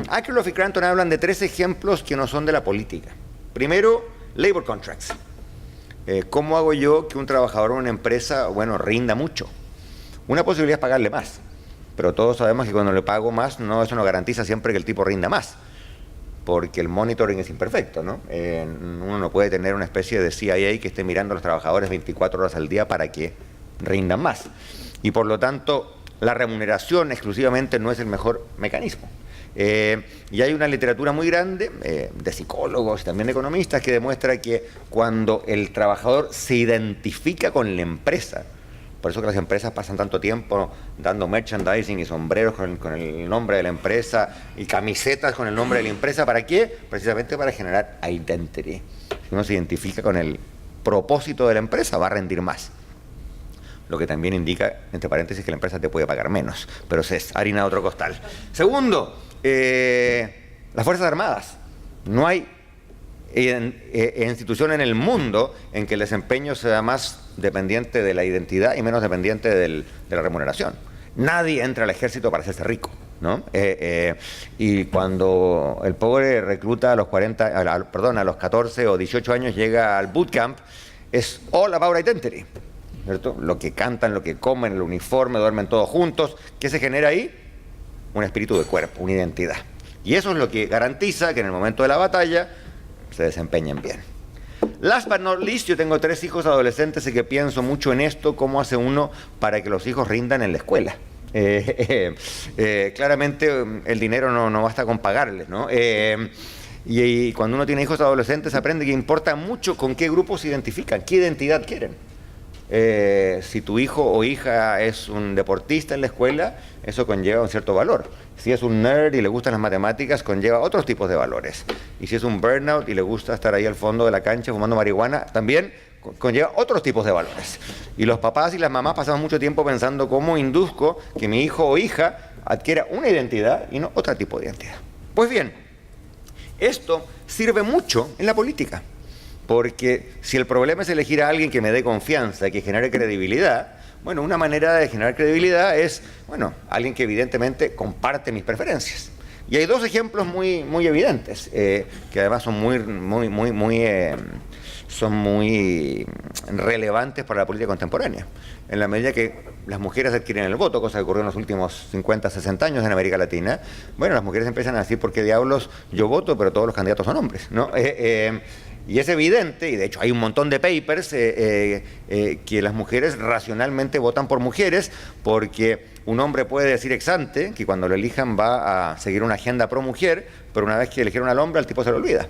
Akerlof y Cranton hablan de 3 ejemplos que no son de la política. Primero, labor contracts. ¿Cómo hago yo que un trabajador en una empresa, bueno, rinda mucho? Una posibilidad es pagarle más, pero todos sabemos que cuando le pago más, eso no garantiza siempre que el tipo rinda más, porque el monitoring es imperfecto, ¿no? Uno no puede tener una especie de CIA que esté mirando a los trabajadores 24 horas al día para que rindan más. Y por lo tanto, la remuneración exclusivamente no es el mejor mecanismo. Y hay una literatura muy grande de psicólogos y también de economistas que demuestra que cuando el trabajador se identifica con la empresa, por eso que las empresas pasan tanto tiempo dando merchandising y sombreros con el nombre de la empresa y camisetas con el nombre de la empresa, ¿para qué? Precisamente para generar identity. Si uno se identifica con el propósito de la empresa, va a rendir más. Lo que también indica, entre paréntesis, que la empresa te puede pagar menos, pero es harina de otro costal. Segundo, las Fuerzas Armadas. No hay institución en el mundo en que el desempeño sea más dependiente de la identidad y menos dependiente de la remuneración. Nadie entra al ejército para hacerse rico, ¿no? Y cuando el pobre recluta a los 14 o 18 años llega al bootcamp, es all about identity, ¿cierto? Lo que cantan, lo que comen, el uniforme, duermen todos juntos. ¿Qué se genera ahí? Un espíritu de cuerpo, una identidad. Y eso es lo que garantiza que en el momento de la batalla se desempeñen bien. Last but not least, yo tengo 3 hijos adolescentes y que pienso mucho en esto, cómo hace uno para que los hijos rindan en la escuela. Claramente el dinero no basta con pagarles, ¿no? Y cuando uno tiene hijos adolescentes aprende que importa mucho con qué grupo se identifican, qué identidad quieren. Si tu hijo o hija es un deportista en la escuela, eso conlleva un cierto valor. Si es un nerd y le gustan las matemáticas, conlleva otros tipos de valores. Y si es un burnout y le gusta estar ahí al fondo de la cancha fumando marihuana, también conlleva otros tipos de valores. Y los papás y las mamás pasamos mucho tiempo pensando cómo induzco que mi hijo o hija adquiera una identidad y no otro tipo de identidad. Pues bien, esto sirve mucho en la política. Porque si el problema es elegir a alguien que me dé confianza, que genere credibilidad, bueno, una manera de generar credibilidad es, bueno, alguien que evidentemente comparte mis preferencias. Y hay 2 ejemplos muy evidentes, que además son muy relevantes para la política contemporánea. En la medida que las mujeres adquieren el voto, cosa que ocurrió en los últimos 50, 60 años en América Latina, bueno, las mujeres empiezan a decir, ¿por qué diablos yo voto, pero todos los candidatos son hombres, ¿no? Y es evidente, y de hecho hay un montón de papers que las mujeres racionalmente votan por mujeres, porque un hombre puede decir ex ante que cuando lo elijan va a seguir una agenda pro mujer, pero una vez que eligieron al hombre, al tipo se lo olvida.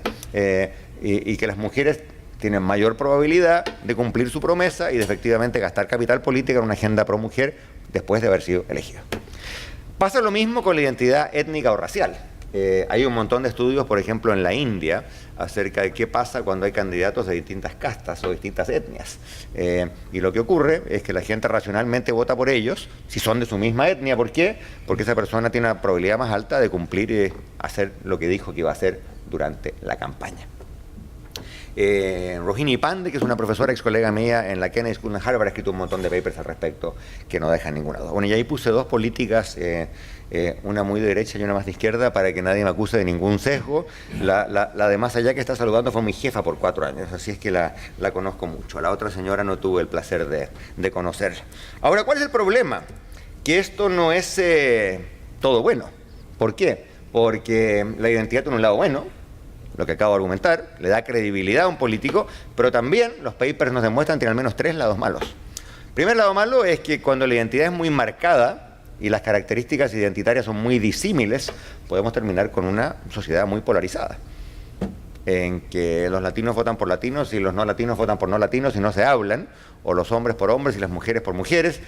Y que las mujeres tienen mayor probabilidad de cumplir su promesa y de efectivamente gastar capital político en una agenda pro mujer después de haber sido elegido. Pasa lo mismo con la identidad étnica o racial. Hay un montón de estudios, por ejemplo, en la India, acerca de qué pasa cuando hay candidatos de distintas castas o distintas etnias. Y lo que ocurre es que la gente racionalmente vota por ellos, si son de su misma etnia. ¿Por qué? Porque esa persona tiene una probabilidad más alta de cumplir y hacer lo que dijo que iba a hacer durante la campaña. Rohini Pandey, que es una profesora ex colega mía en la Kennedy School en Harvard, ha escrito un montón de papers al respecto que no dejan ninguna duda. Bueno, y ahí puse 2 políticas, una muy de derecha y una más de izquierda, para que nadie me acuse de ningún sesgo. La de más allá que está saludando fue mi jefa por 4 años, así es que la conozco mucho. A la otra señora no tuve el placer de conocerla. Ahora, ¿cuál es el problema? Que esto no es todo bueno. ¿Por qué? Porque la identidad tiene un lado bueno, lo que acabo de argumentar, le da credibilidad a un político, pero también los papers nos demuestran que tiene al menos 3 lados malos. El primer lado malo es que cuando la identidad es muy marcada y las características identitarias son muy disímiles, podemos terminar con una sociedad muy polarizada, en que los latinos votan por latinos y los no latinos votan por no latinos y no se hablan, o los hombres por hombres y las mujeres por mujeres.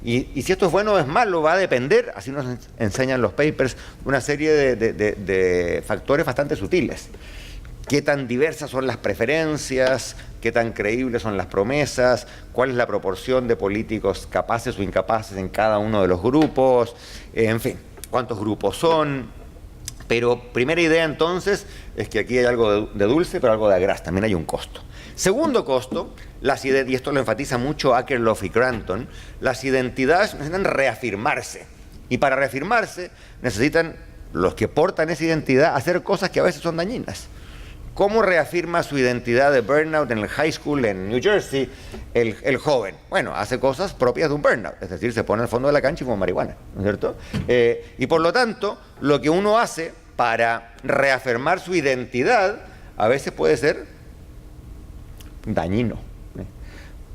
Y si esto es bueno o es malo, va a depender, así nos enseñan los papers, una serie de factores bastante sutiles. Qué tan diversas son las preferencias, qué tan creíbles son las promesas, cuál es la proporción de políticos capaces o incapaces en cada uno de los grupos, en fin, cuántos grupos son. Pero primera idea entonces es que aquí hay algo de dulce, pero algo de agraz, también hay un costo. Segundo costo, y esto lo enfatiza mucho Akerlof y Granton, las identidades necesitan reafirmarse. Y para reafirmarse necesitan los que portan esa identidad hacer cosas que a veces son dañinas. ¿Cómo reafirma su identidad de burnout en el high school en New Jersey el joven? Bueno, hace cosas propias de un burnout, es decir, se pone al fondo de la cancha y fuma marihuana, ¿no es cierto? Y por lo tanto, lo que uno hace para reafirmar su identidad a veces puede ser dañino.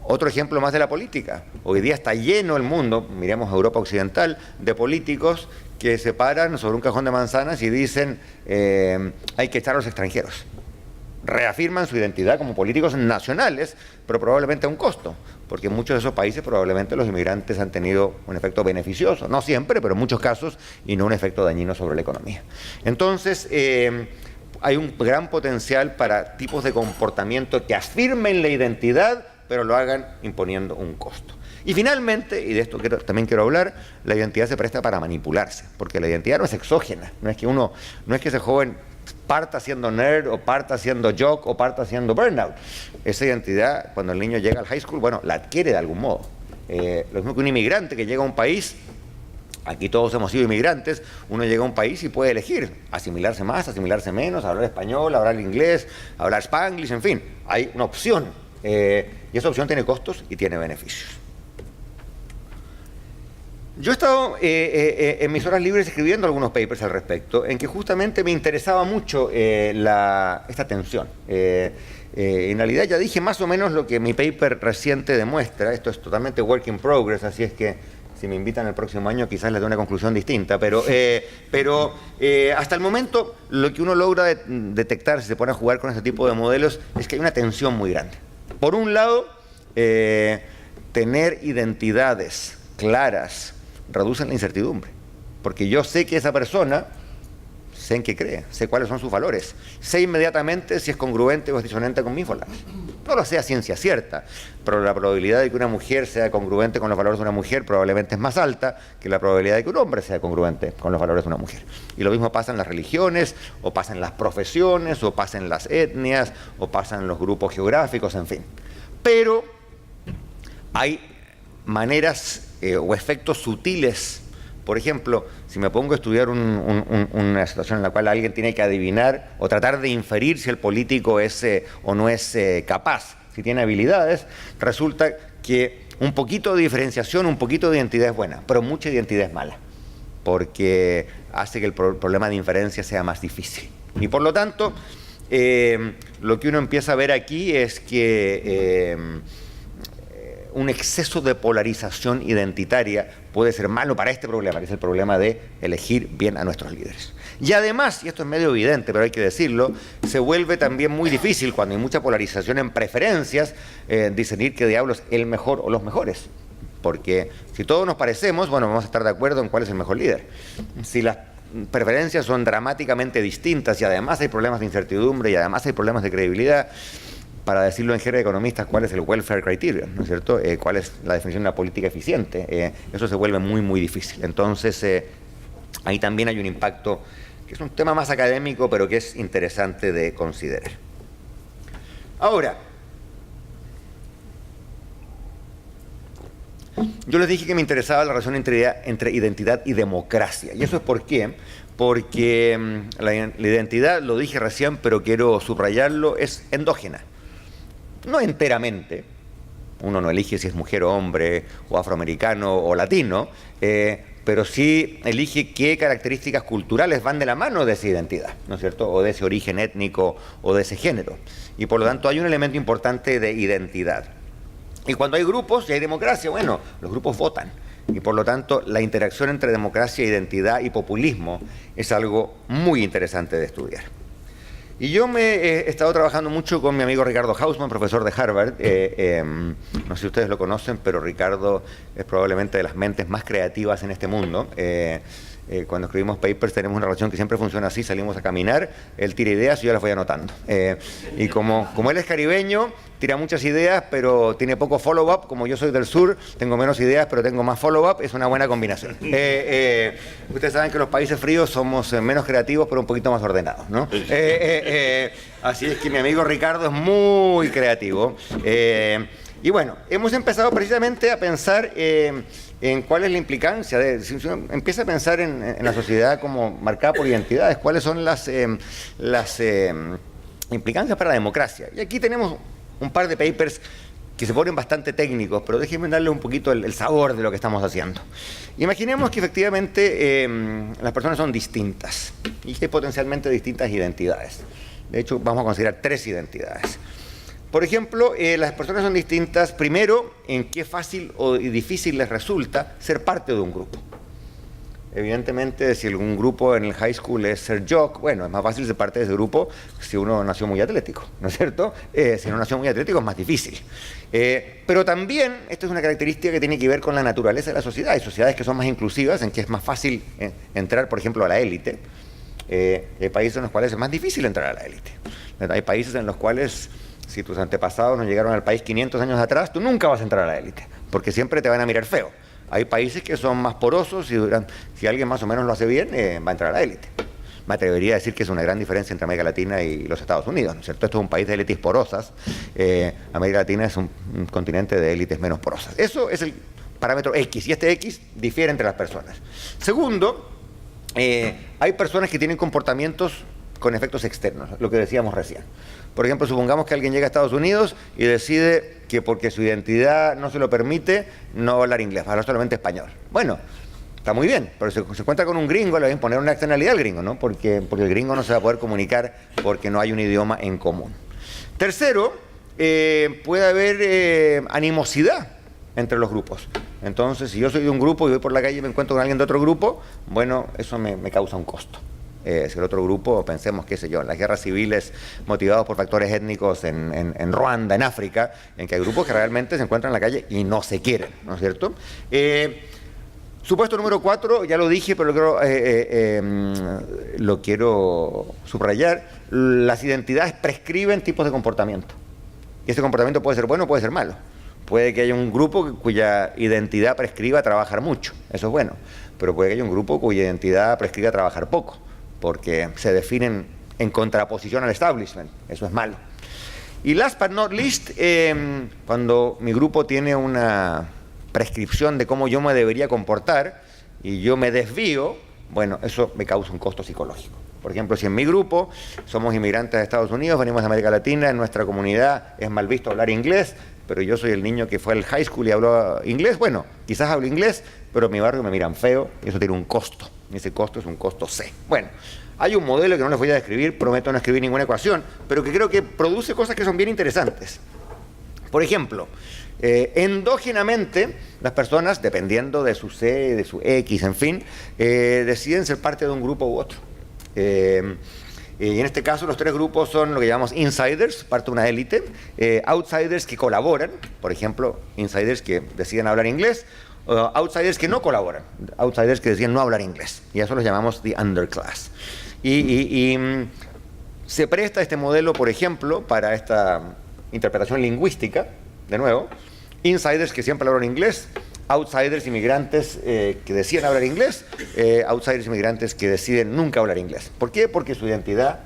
Otro ejemplo más de la política. Hoy día está lleno el mundo, miremos a Europa Occidental, de políticos que se paran sobre un cajón de manzanas y dicen hay que echar a los extranjeros. Reafirman su identidad como políticos nacionales, pero probablemente a un costo, porque en muchos de esos países probablemente los inmigrantes han tenido un efecto beneficioso, no siempre, pero en muchos casos, y no un efecto dañino sobre la economía. Entonces, hay un gran potencial para tipos de comportamiento que afirmen la identidad, pero lo hagan imponiendo un costo. Y finalmente, y de esto también quiero hablar, la identidad se presta para manipularse, porque la identidad no es exógena, no es que ese joven parta siendo nerd, o parta siendo jock, o parta siendo burnout. Esa identidad, cuando el niño llega al high school, bueno, la adquiere de algún modo. Lo mismo que un inmigrante que llega a un país, aquí todos hemos sido inmigrantes, uno llega a un país y puede elegir asimilarse más, asimilarse menos, hablar español, hablar inglés, hablar spanglish, en fin, hay una opción. Y esa opción tiene costos y tiene beneficios. Yo he estado en mis horas libres escribiendo algunos papers al respecto, en que justamente me interesaba mucho esta tensión. En realidad ya dije más o menos lo que mi paper reciente demuestra. Esto es totalmente work in progress, así es que si me invitan el próximo año quizás les dé una conclusión distinta, pero hasta el momento lo que uno logra detectar si se pone a jugar con este tipo de modelos es que hay una tensión muy grande. Por un lado, tener identidades claras reducen la incertidumbre, porque yo sé que esa persona, sé en qué cree, sé cuáles son sus valores, sé inmediatamente si es congruente o es disonante con mis valores. No lo sé a ciencia cierta, pero la probabilidad de que una mujer sea congruente con los valores de una mujer probablemente es más alta que la probabilidad de que un hombre sea congruente con los valores de una mujer. Y lo mismo pasa en las religiones, o pasa en las profesiones, o pasa en las etnias, o pasa en los grupos geográficos, en fin. Pero hay maneras o efectos sutiles. Por ejemplo, si me pongo a estudiar una situación en la cual alguien tiene que adivinar o tratar de inferir si el político es o no es capaz, si tiene habilidades, resulta que un poquito de diferenciación, un poquito de identidad es buena, pero mucha identidad es mala, porque hace que el problema de inferencia sea más difícil. Y por lo tanto, lo que uno empieza a ver aquí es que un exceso de polarización identitaria puede ser malo para este problema, que es el problema de elegir bien a nuestros líderes. Y además, y esto es medio evidente, pero hay que decirlo, se vuelve también muy difícil cuando hay mucha polarización en preferencias, discernir qué diablos es el mejor o los mejores. Porque si todos nos parecemos, bueno, vamos a estar de acuerdo en cuál es el mejor líder. Si las preferencias son dramáticamente distintas y además hay problemas de incertidumbre y además hay problemas de credibilidad, para decirlo en jerga de economistas, cuál es el welfare criterion, ¿no es cierto? ¿Cuál es la definición de una política eficiente? Eso se vuelve muy, muy difícil. Entonces, ahí también hay un impacto, que es un tema más académico, pero que es interesante de considerar. Ahora, yo les dije que me interesaba la relación entre identidad y democracia. ¿Y eso es por qué? Porque la identidad, lo dije recién, pero quiero subrayarlo, es endógena. No enteramente, uno no elige si es mujer o hombre, o afroamericano o latino, pero sí elige qué características culturales van de la mano de esa identidad, ¿no es cierto? O de ese origen étnico o de ese género. Y por lo tanto hay un elemento importante de identidad. Y cuando hay grupos y hay democracia, bueno, los grupos votan. Y por lo tanto la interacción entre democracia, identidad y populismo es algo muy interesante de estudiar. Y yo me he estado trabajando mucho con mi amigo Ricardo Hausmann, profesor de Harvard. No sé si ustedes lo conocen, pero Ricardo es probablemente de las mentes más creativas en este mundo. Cuando escribimos papers tenemos una relación que siempre funciona así, salimos a caminar, él tira ideas y yo las voy anotando. Y como él es caribeño, tira muchas ideas, pero tiene poco follow-up. Como yo soy del sur, tengo menos ideas, pero tengo más follow-up. Es una buena combinación. Ustedes saben que los países fríos somos menos creativos, pero un poquito más ordenados, ¿no? Así es que mi amigo Ricardo es muy creativo. Y bueno, hemos empezado precisamente a pensar en cuál es la implicancia. Si uno empieza a pensar en la sociedad como marcada por identidades, cuáles son las implicancias para la democracia. Y aquí tenemos un par de papers que se ponen bastante técnicos, pero déjenme darles un poquito el sabor de lo que estamos haciendo. Imaginemos que efectivamente las personas son distintas y que hay potencialmente distintas identidades. De hecho, vamos a considerar 3 identidades. Por ejemplo, las personas son distintas, primero, en qué fácil o difícil les resulta ser parte de un grupo. Evidentemente, si algún grupo en el high school es ser jock, bueno, es más fácil ser parte de ese grupo si uno nació muy atlético, ¿no es cierto? Si no nació muy atlético es más difícil. Pero también, esto es una característica que tiene que ver con la naturaleza de la sociedad. Hay sociedades que son más inclusivas, en que es más fácil entrar, por ejemplo, a la élite. Hay países en los cuales es más difícil entrar a la élite. Hay países en los cuales, si tus antepasados no llegaron al país 500 años atrás, tú nunca vas a entrar a la élite, porque siempre te van a mirar feo. Hay países que son más porosos y si alguien más o menos lo hace bien, va a entrar a la élite. Me atrevería a decir que es una gran diferencia entre América Latina y los Estados Unidos, ¿no es cierto? Esto es un país de élites porosas. América Latina es un continente de élites menos porosas. Eso es el parámetro X, y este X difiere entre las personas. Segundo, hay personas que tienen comportamientos con efectos externos, lo que decíamos recién. Por ejemplo, supongamos que alguien llega a Estados Unidos y decide que porque su identidad no se lo permite, no va a hablar inglés, va a hablar solamente español. Bueno, está muy bien, pero se encuentra con un gringo, le va a imponer una externalidad al gringo, ¿no? Porque el gringo no se va a poder comunicar porque no hay un idioma en común. Tercero, puede haber animosidad entre los grupos. Entonces, si yo soy de un grupo y voy por la calle y me encuentro con alguien de otro grupo, bueno, eso me causa un costo. Si el otro grupo, pensemos, qué sé yo, en las guerras civiles motivados por factores étnicos en Ruanda, en África, en que hay grupos que realmente se encuentran en la calle y no se quieren, ¿no es cierto? Supuesto número 4, ya lo dije, pero lo quiero subrayar, las identidades prescriben tipos de comportamiento. Y ese comportamiento puede ser bueno o puede ser malo. Puede que haya un grupo cuya identidad prescriba trabajar mucho, eso es bueno, pero puede que haya un grupo cuya identidad prescriba trabajar poco, porque se definen en contraposición al establishment, eso es malo. Y last but not least, cuando mi grupo tiene una prescripción de cómo yo me debería comportar y yo me desvío, bueno, eso me causa un costo psicológico. Por ejemplo, si en mi grupo somos inmigrantes de Estados Unidos, venimos de América Latina, en nuestra comunidad es mal visto hablar inglés, pero yo soy el niño que fue al high school y habló inglés, bueno, quizás hablo inglés, pero en mi barrio me miran feo y eso tiene un costo. Y ese costo es un costo C. Bueno, hay un modelo que no les voy a describir, prometo no escribir ninguna ecuación, pero que creo que produce cosas que son bien interesantes. Por ejemplo, endógenamente, las personas, dependiendo de su C, de su X, en fin, deciden ser parte de un grupo u otro. Y en este caso los 3 grupos son lo que llamamos insiders, parte de una élite, outsiders que colaboran, por ejemplo, insiders que deciden hablar inglés, outsiders que no colaboran, outsiders que deciden no hablar inglés, y eso los llamamos the underclass. Y se presta este modelo, por ejemplo, para esta interpretación lingüística, de nuevo, insiders que siempre hablan inglés, outsiders inmigrantes que deciden hablar inglés, outsiders inmigrantes que deciden nunca hablar inglés. ¿Por qué? Porque su identidad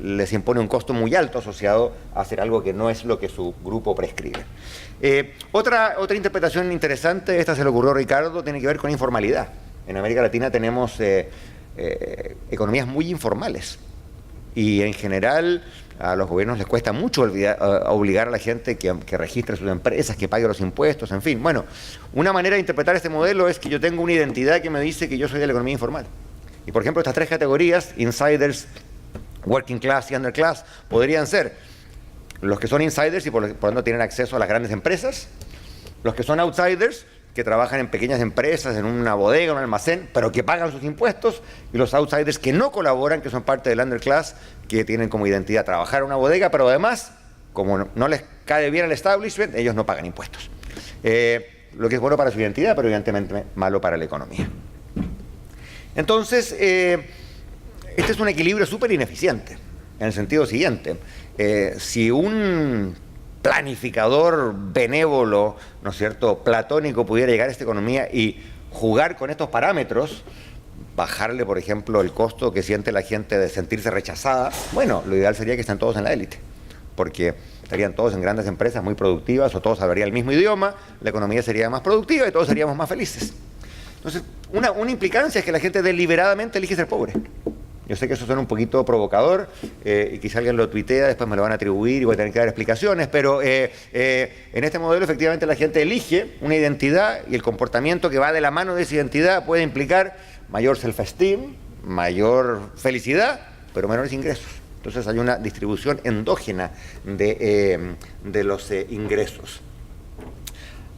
les impone un costo muy alto asociado a hacer algo que no es lo que su grupo prescribe. Otra interpretación interesante, esta se le ocurrió a Ricardo, tiene que ver con informalidad. En América Latina tenemos economías muy informales y en general a los gobiernos les cuesta mucho obligar a la gente que registre sus empresas, que pague los impuestos, en fin. Bueno, una manera de interpretar este modelo es que yo tengo una identidad que me dice que yo soy de la economía informal. Y por ejemplo, estas 3 categorías, insiders, working class y underclass, podrían ser los que son insiders y por lo tanto tienen acceso a las grandes empresas, los que son outsiders, que trabajan en pequeñas empresas, en una bodega, en un almacén, pero que pagan sus impuestos, y los outsiders que no colaboran, que son parte del underclass, que tienen como identidad trabajar en una bodega, pero además, como no les cae bien el establishment, ellos no pagan impuestos. Lo que es bueno para su identidad, pero evidentemente malo para la economía. Entonces, este es un equilibrio súper ineficiente, en el sentido siguiente. Si un planificador benévolo, ¿no es cierto?, platónico pudiera llegar a esta economía y jugar con estos parámetros, bajarle, por ejemplo, el costo que siente la gente de sentirse rechazada, bueno, lo ideal sería que estén todos en la élite, porque estarían todos en grandes empresas muy productivas, o todos hablarían el mismo idioma, la economía sería más productiva y todos seríamos más felices. Entonces, una implicancia es que la gente deliberadamente elige ser pobre. Yo sé que eso suena un poquito provocador, y quizá alguien lo tuitea, después me lo van a atribuir y voy a tener que dar explicaciones, pero en este modelo efectivamente la gente elige una identidad y el comportamiento que va de la mano de esa identidad puede implicar mayor self-esteem, mayor felicidad, pero menores ingresos. Entonces hay una distribución endógena de los ingresos.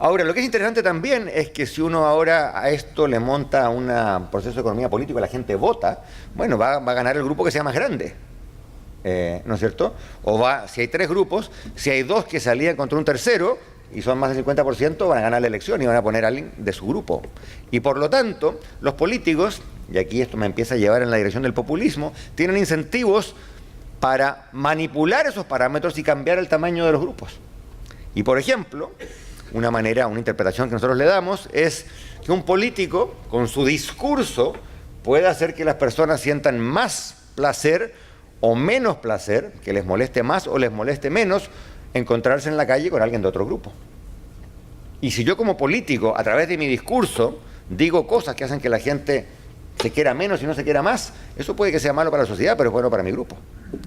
Ahora, lo que es interesante también es que si uno ahora a esto le monta un proceso de economía política y la gente vota, bueno, va a ganar el grupo que sea más grande, ¿no es cierto? Si hay 3 grupos, si hay 2 que salían contra un tercero y son más del 50%, van a ganar la elección y van a poner a alguien de su grupo. Y por lo tanto, los políticos, y aquí esto me empieza a llevar en la dirección del populismo, tienen incentivos para manipular esos parámetros y cambiar el tamaño de los grupos. Y por ejemplo, una interpretación que nosotros le damos es que un político, con su discurso, puede hacer que las personas sientan más placer o menos placer, que les moleste más o les moleste menos, encontrarse en la calle con alguien de otro grupo. Y si yo como político, a través de mi discurso, digo cosas que hacen que la gente se quiera menos y no se quiera más, eso puede que sea malo para la sociedad, pero es bueno para mi grupo.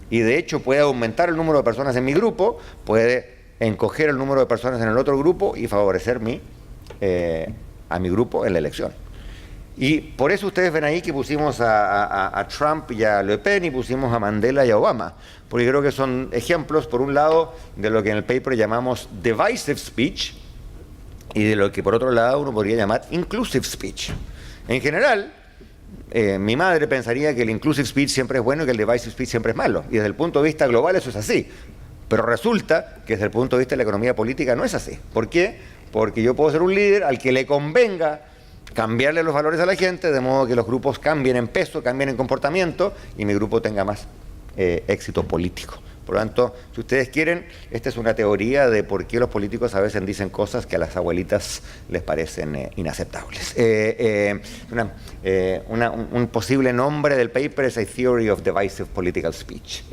Y de hecho puede aumentar el número de personas en mi grupo, puede encoger el número de personas en el otro grupo y favorecer a mi grupo en la elección. Y por eso ustedes ven ahí que pusimos a Trump y a Le Pen y pusimos a Mandela y a Obama, porque creo que son ejemplos, por un lado, de lo que en el paper llamamos divisive speech y de lo que por otro lado uno podría llamar inclusive speech. En general, mi madre pensaría que el inclusive speech siempre es bueno y que el divisive speech siempre es malo, y desde el punto de vista global eso es así. Pero resulta que desde el punto de vista de la economía política no es así. ¿Por qué? Porque yo puedo ser un líder al que le convenga cambiarle los valores a la gente, de modo que los grupos cambien en peso, cambien en comportamiento y mi grupo tenga más éxito político. Por lo tanto, si ustedes quieren, esta es una teoría de por qué los políticos a veces dicen cosas que a las abuelitas les parecen inaceptables. Un posible nombre del paper es A Theory of Divisive Political Speech.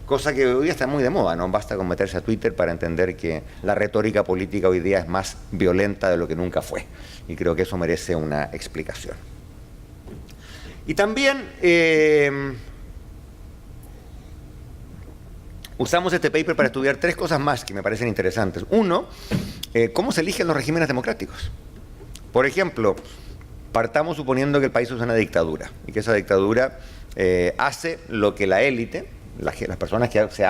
Cosa que hoy día está muy de moda, no basta con meterse a Twitter para entender que la retórica política hoy día es más violenta de lo que nunca fue. Y creo que eso merece una explicación. Y también usamos este paper para estudiar 3 cosas más que me parecen interesantes. Uno, cómo se eligen los regímenes democráticos. Por ejemplo, partamos suponiendo que el país es una dictadura y que esa dictadura hace lo que la élite, las personas que se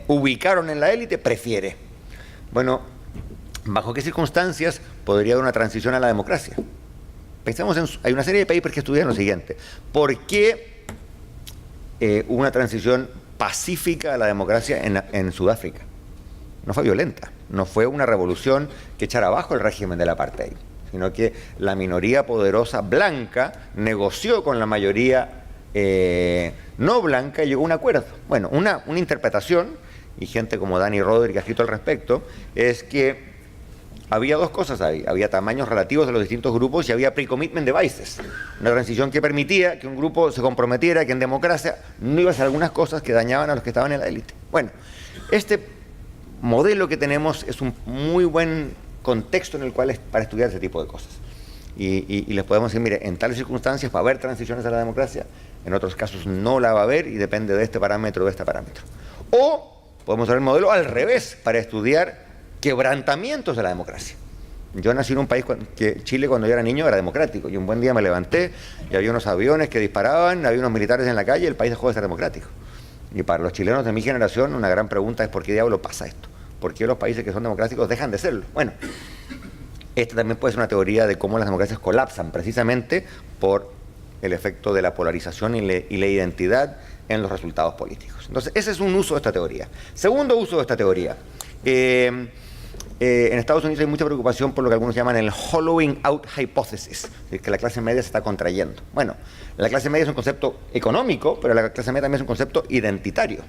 ubicaron en la élite, prefiere. Bueno, ¿bajo qué circunstancias podría haber una transición a la democracia? Pensemos hay una serie de papers que estudian lo siguiente. ¿Por qué hubo una transición pacífica a la democracia en Sudáfrica? No fue violenta, no fue una revolución que echara abajo el régimen del apartheid, sino que la minoría poderosa blanca negoció con la mayoría no blanca y llegó a un acuerdo. Bueno, una interpretación, y gente como Danny Roderick ha escrito al respecto, es que había 2 cosas ahí. Había tamaños relativos de los distintos grupos y había pre-commitment devices. Una transición que permitía que un grupo se comprometiera que en democracia no iba a hacer algunas cosas que dañaban a los que estaban en la élite. Bueno, este modelo que tenemos es un muy buen contexto en el cual es para estudiar ese tipo de cosas. Y les podemos decir, mire, en tales circunstancias va a haber transiciones a la democracia, en otros casos no la va a haber y depende de este parámetro o de este parámetro. O podemos ver el modelo al revés, para estudiar quebrantamientos de la democracia. Yo nací en un país que Chile, cuando yo era niño, era democrático, y un buen día me levanté y había unos aviones que disparaban, había unos militares en la calle y el país dejó de ser democrático. Y para los chilenos de mi generación una gran pregunta es ¿por qué diablo pasa esto? ¿Por qué los países que son democráticos dejan de serlo? Bueno, esta también puede ser una teoría de cómo las democracias colapsan precisamente por el efecto de la polarización y la identidad en los resultados políticos. Entonces, ese es un uso de esta teoría. Segundo uso de esta teoría. En Estados Unidos hay mucha preocupación por lo que algunos llaman el hollowing out hypothesis, que la clase media se está contrayendo. Bueno, la clase media es un concepto económico, pero la clase media también es un concepto identitario.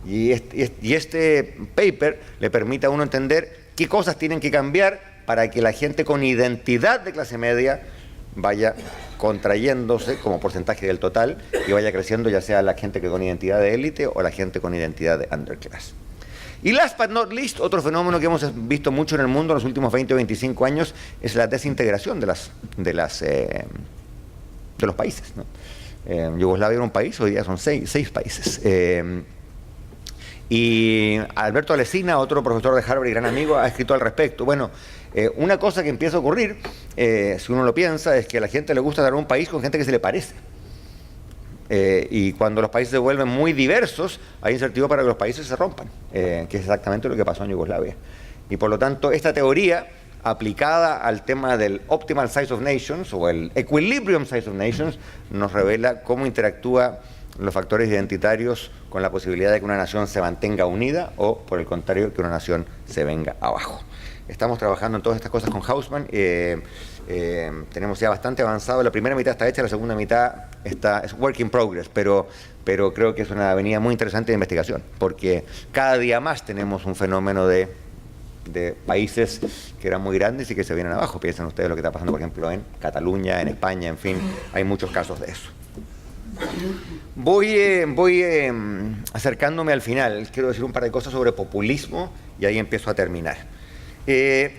Y este paper le permite a uno entender qué cosas tienen que cambiar para que la gente con identidad de clase media vaya contrayéndose como porcentaje del total y vaya creciendo, ya sea la gente que con identidad de élite o la gente con identidad de underclass. Y last but not least, otro fenómeno que hemos visto mucho en el mundo en los últimos 20 o 25 años es la desintegración de los países, ¿no? Yugoslavia era un país, hoy día son seis países. Y Alberto Alesina, otro profesor de Harvard y gran amigo, ha escrito al respecto. Bueno, una cosa que empieza a ocurrir, si uno lo piensa, es que a la gente le gusta dar un país con gente que se le parece. Y cuando los países se vuelven muy diversos, hay incentivo para que los países se rompan, que es exactamente lo que pasó en Yugoslavia. Y por lo tanto, esta teoría aplicada al tema del Optimal Size of Nations o el Equilibrium Size of Nations nos revela cómo interactúa los factores identitarios con la posibilidad de que una nación se mantenga unida o, por el contrario, que una nación se venga abajo. Estamos trabajando en todas estas cosas con Hausman. Tenemos ya bastante avanzado. La primera mitad está hecha, la segunda mitad es work in progress, pero creo que es una avenida muy interesante de investigación, porque cada día más tenemos un fenómeno de países que eran muy grandes y que se vienen abajo. Piensen ustedes lo que está pasando, por ejemplo, en Cataluña, en España, en fin, hay muchos casos de eso. Voy acercándome al final. Quiero decir un par de cosas sobre populismo y ahí empiezo a terminar. El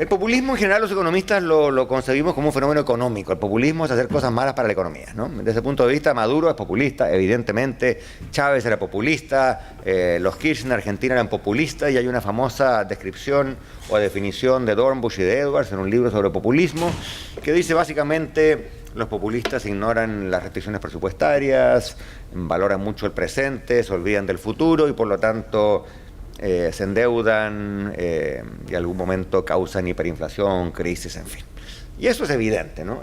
populismo en general los economistas lo concebimos como un fenómeno económico. El populismo es hacer cosas malas para la economía, ¿no? Desde ese punto de vista, Maduro es populista, evidentemente. Chávez era populista, los Kirchner en Argentina eran populistas, y hay una famosa descripción o definición de Dornbusch y de Edwards en un libro sobre populismo que dice básicamente: los populistas ignoran las restricciones presupuestarias, valoran mucho el presente, se olvidan del futuro y por lo tanto se endeudan y en algún momento causan hiperinflación, crisis, en fin. Y eso es evidente, ¿no?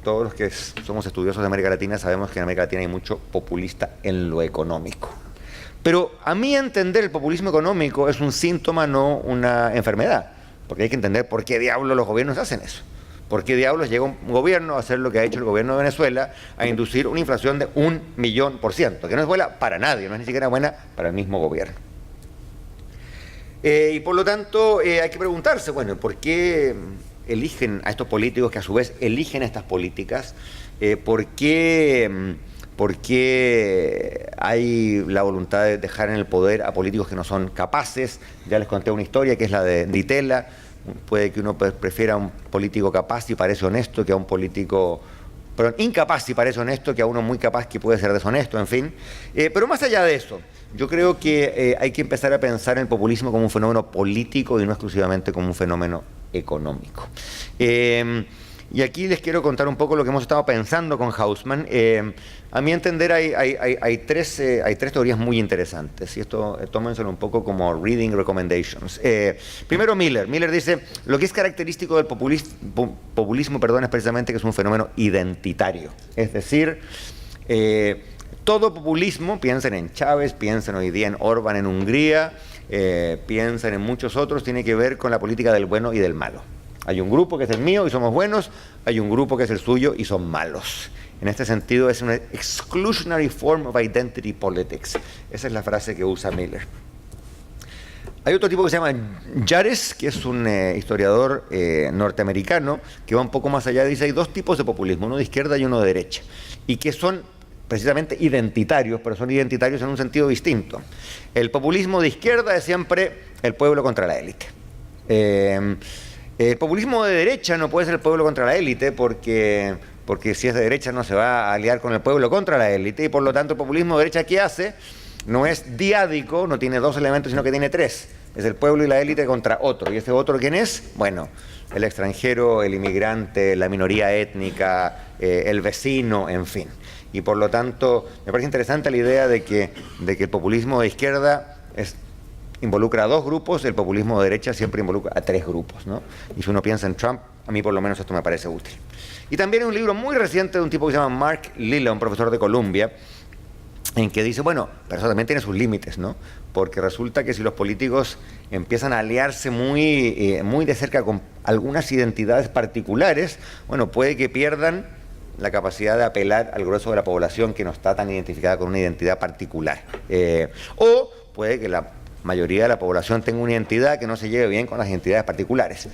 Todos los que somos estudiosos de América Latina sabemos que en América Latina hay mucho populista en lo económico. Pero a mi entender el populismo económico es un síntoma, no una enfermedad, porque hay que entender por qué diablos los gobiernos hacen eso. ¿Por qué diablos llega un gobierno a hacer lo que ha hecho el gobierno de Venezuela, a inducir una inflación de 1.000.000%, que no es buena para nadie, no es ni siquiera buena para el mismo gobierno? Y por lo tanto hay que preguntarse, bueno, ¿por qué eligen a estos políticos que a su vez eligen estas políticas? ¿Por qué hay la voluntad de dejar en el poder a políticos que no son capaces? Ya les conté una historia que es la de Di Tella. Puede que uno prefiera a un político capaz y parece honesto que a un político, perdón, incapaz y parece honesto que a uno muy capaz que puede ser deshonesto, en fin. Pero más allá de eso, yo creo que hay que empezar a pensar en el populismo como un fenómeno político y no exclusivamente como un fenómeno económico. Y aquí les quiero contar un poco lo que hemos estado pensando con Hausman. A mi entender hay tres teorías muy interesantes, y esto tómenselo un poco como reading recommendations. Primero Miller dice, lo que es característico del populismo, es precisamente que es un fenómeno identitario. Es decir, todo populismo, piensen en Chávez, piensen hoy día en Orbán en Hungría, piensen en muchos otros, tiene que ver con la política del bueno y del malo. Hay un grupo que es el mío y somos buenos, hay un grupo que es el suyo y son malos. En este sentido es una exclusionary form of identity politics. Esa es la frase que usa Miller. Hay otro tipo que se llama Jares, que es un historiador norteamericano, que va un poco más allá. Dice, hay dos tipos de populismo, uno de izquierda y uno de derecha, y que son precisamente identitarios, pero son identitarios en un sentido distinto. El populismo de izquierda es siempre el pueblo contra la élite. El populismo de derecha no puede ser el pueblo contra la élite porque si es de derecha no se va a aliar con el pueblo contra la élite, y por lo tanto el populismo de derecha, ¿qué hace? No es diádico, no tiene dos elementos, sino que tiene tres. Es el pueblo y la élite contra otro. ¿Y ese otro quién es? Bueno, el extranjero, el inmigrante, la minoría étnica, el vecino, en fin. Y por lo tanto, me parece interesante la idea de que el populismo de izquierda involucra a dos grupos, el populismo de derecha siempre involucra a tres grupos, ¿no? Y si uno piensa en Trump, a mí por lo menos esto me parece útil. Y también hay un libro muy reciente de un tipo que se llama Mark Lilla, un profesor de Columbia, en que dice, bueno, pero eso también tiene sus límites, ¿no? Porque resulta que si los políticos empiezan a aliarse muy de cerca con algunas identidades particulares, bueno, puede que pierdan la capacidad de apelar al grueso de la población que no está tan identificada con una identidad particular. O puede que la mayoría de la población tenga una identidad que no se lleve bien con las identidades particulares.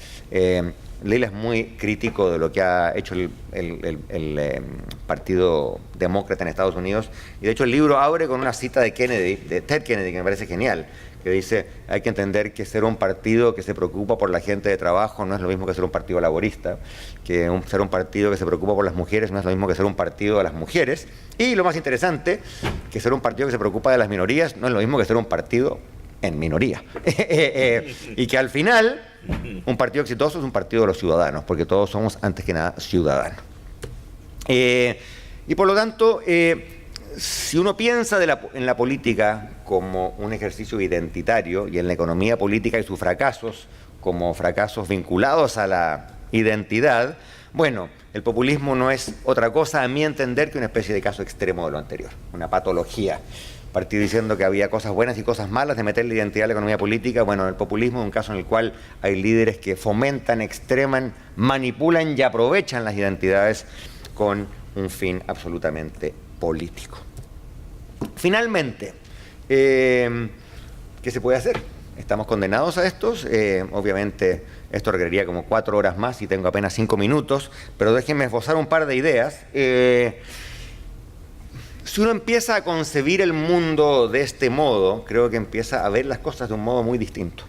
Leila es muy crítico de lo que ha hecho el Partido Demócrata en Estados Unidos, y de hecho el libro abre con una cita de Kennedy, de Ted Kennedy, que me parece genial, que dice: hay que entender que ser un partido que se preocupa por la gente de trabajo no es lo mismo que ser un partido laborista, que ser un partido que se preocupa por las mujeres no es lo mismo que ser un partido de las mujeres, y lo más interesante, que ser un partido que se preocupa de las minorías no es lo mismo que ser un partido en minoría. Y que al final, un partido exitoso es un partido de los ciudadanos, porque todos somos, antes que nada, ciudadanos. Y por lo tanto, si uno piensa en la política como un ejercicio identitario, y en la economía política y sus fracasos como fracasos vinculados a la identidad, bueno, el populismo no es otra cosa, a mi entender, que una especie de caso extremo de lo anterior, una patología. Partí diciendo que había cosas buenas y cosas malas de meter la identidad a la economía política. Bueno, el populismo es un caso en el cual hay líderes que fomentan, extreman, manipulan y aprovechan las identidades con un fin absolutamente político. Finalmente, ¿qué se puede hacer? Estamos condenados a estos. Obviamente esto requeriría como 4 horas más y tengo apenas 5 minutos, pero déjenme esbozar un par de ideas. Si uno empieza a concebir el mundo de este modo, creo que empieza a ver las cosas de un modo muy distinto.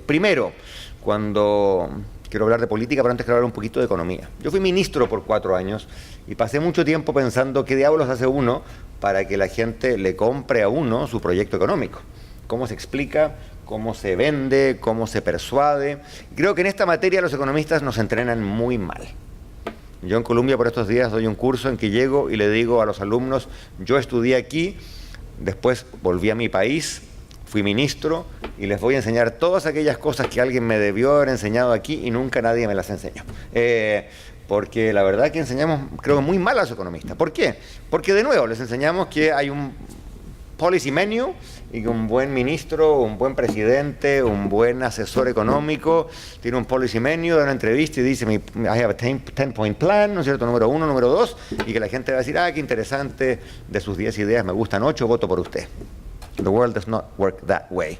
Primero, cuando quiero hablar de política, pero antes quiero hablar un poquito de economía. Yo fui ministro por 4 años y pasé mucho tiempo pensando qué diablos hace uno para que la gente le compre a uno su proyecto económico. ¿Cómo se explica? ¿Cómo se vende? ¿Cómo se persuade? Creo que en esta materia los economistas nos entrenan muy mal. Yo en Colombia por estos días doy un curso en que llego y le digo a los alumnos: yo estudié aquí, después volví a mi país, fui ministro y les voy a enseñar todas aquellas cosas que alguien me debió haber enseñado aquí y nunca nadie me las enseñó. Porque la verdad que enseñamos, creo, muy mal a los economistas. ¿Por qué? Porque de nuevo les enseñamos que hay un policy menu y que un buen ministro, un buen presidente, un buen asesor económico tiene un policy menu, da una entrevista y dice: I have a 10-point plan, ¿no es cierto? Número 1, número 2, y que la gente va a decir: qué interesante, de sus 10 ideas me gustan 8, voto por usted. The world does not work that way.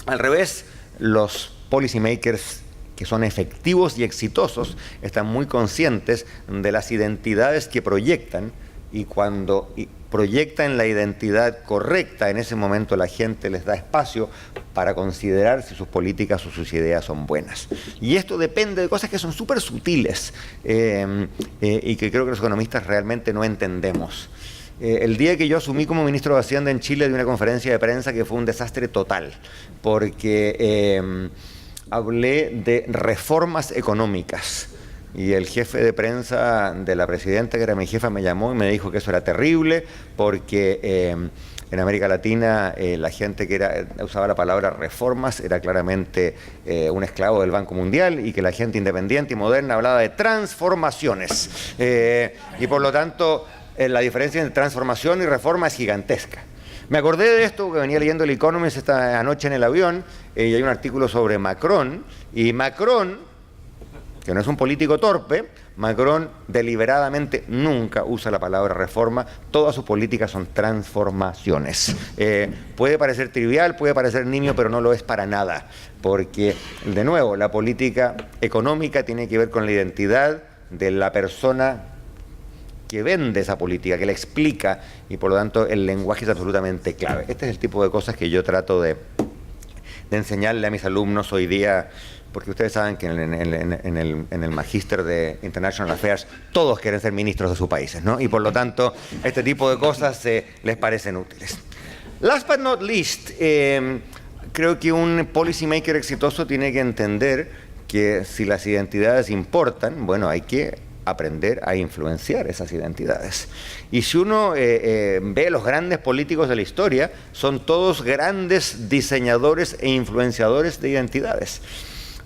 Al revés, los policy makers que son efectivos y exitosos están muy conscientes de las identidades que proyectan, y cuando proyectan la identidad correcta, en ese momento la gente les da espacio para considerar si sus políticas o sus ideas son buenas. Y esto depende de cosas que son súper sutiles y que creo que los economistas realmente no entendemos. El día que yo asumí como ministro de Hacienda en Chile, di una conferencia de prensa que fue un desastre total, porque hablé de reformas económicas. Y el jefe de prensa de la presidenta, que era mi jefa, me llamó y me dijo que eso era terrible porque en América Latina la gente que usaba la palabra reformas era claramente un esclavo del Banco Mundial, y que la gente independiente y moderna hablaba de transformaciones. Y por lo tanto la diferencia entre transformación y reforma es gigantesca. Me acordé de esto porque venía leyendo el Economist esta anoche en el avión y hay un artículo sobre Macron, y Macron, que no es un político torpe, Macron deliberadamente nunca usa la palabra reforma, todas sus políticas son transformaciones. Puede parecer trivial, puede parecer nimio, pero no lo es para nada, porque, de nuevo, la política económica tiene que ver con la identidad de la persona que vende esa política, que la explica, y por lo tanto el lenguaje es absolutamente clave. Este es el tipo de cosas que yo trato de enseñarle a mis alumnos hoy día, porque ustedes saben que en el Magíster de International Affairs todos quieren ser ministros de sus países, ¿no? Y por lo tanto este tipo de cosas les parecen útiles. Last but not least, creo que un policy maker exitoso tiene que entender que si las identidades importan, bueno, hay que aprender a influenciar esas identidades. Y si uno ve los grandes políticos de la historia, son todos grandes diseñadores e influenciadores de identidades.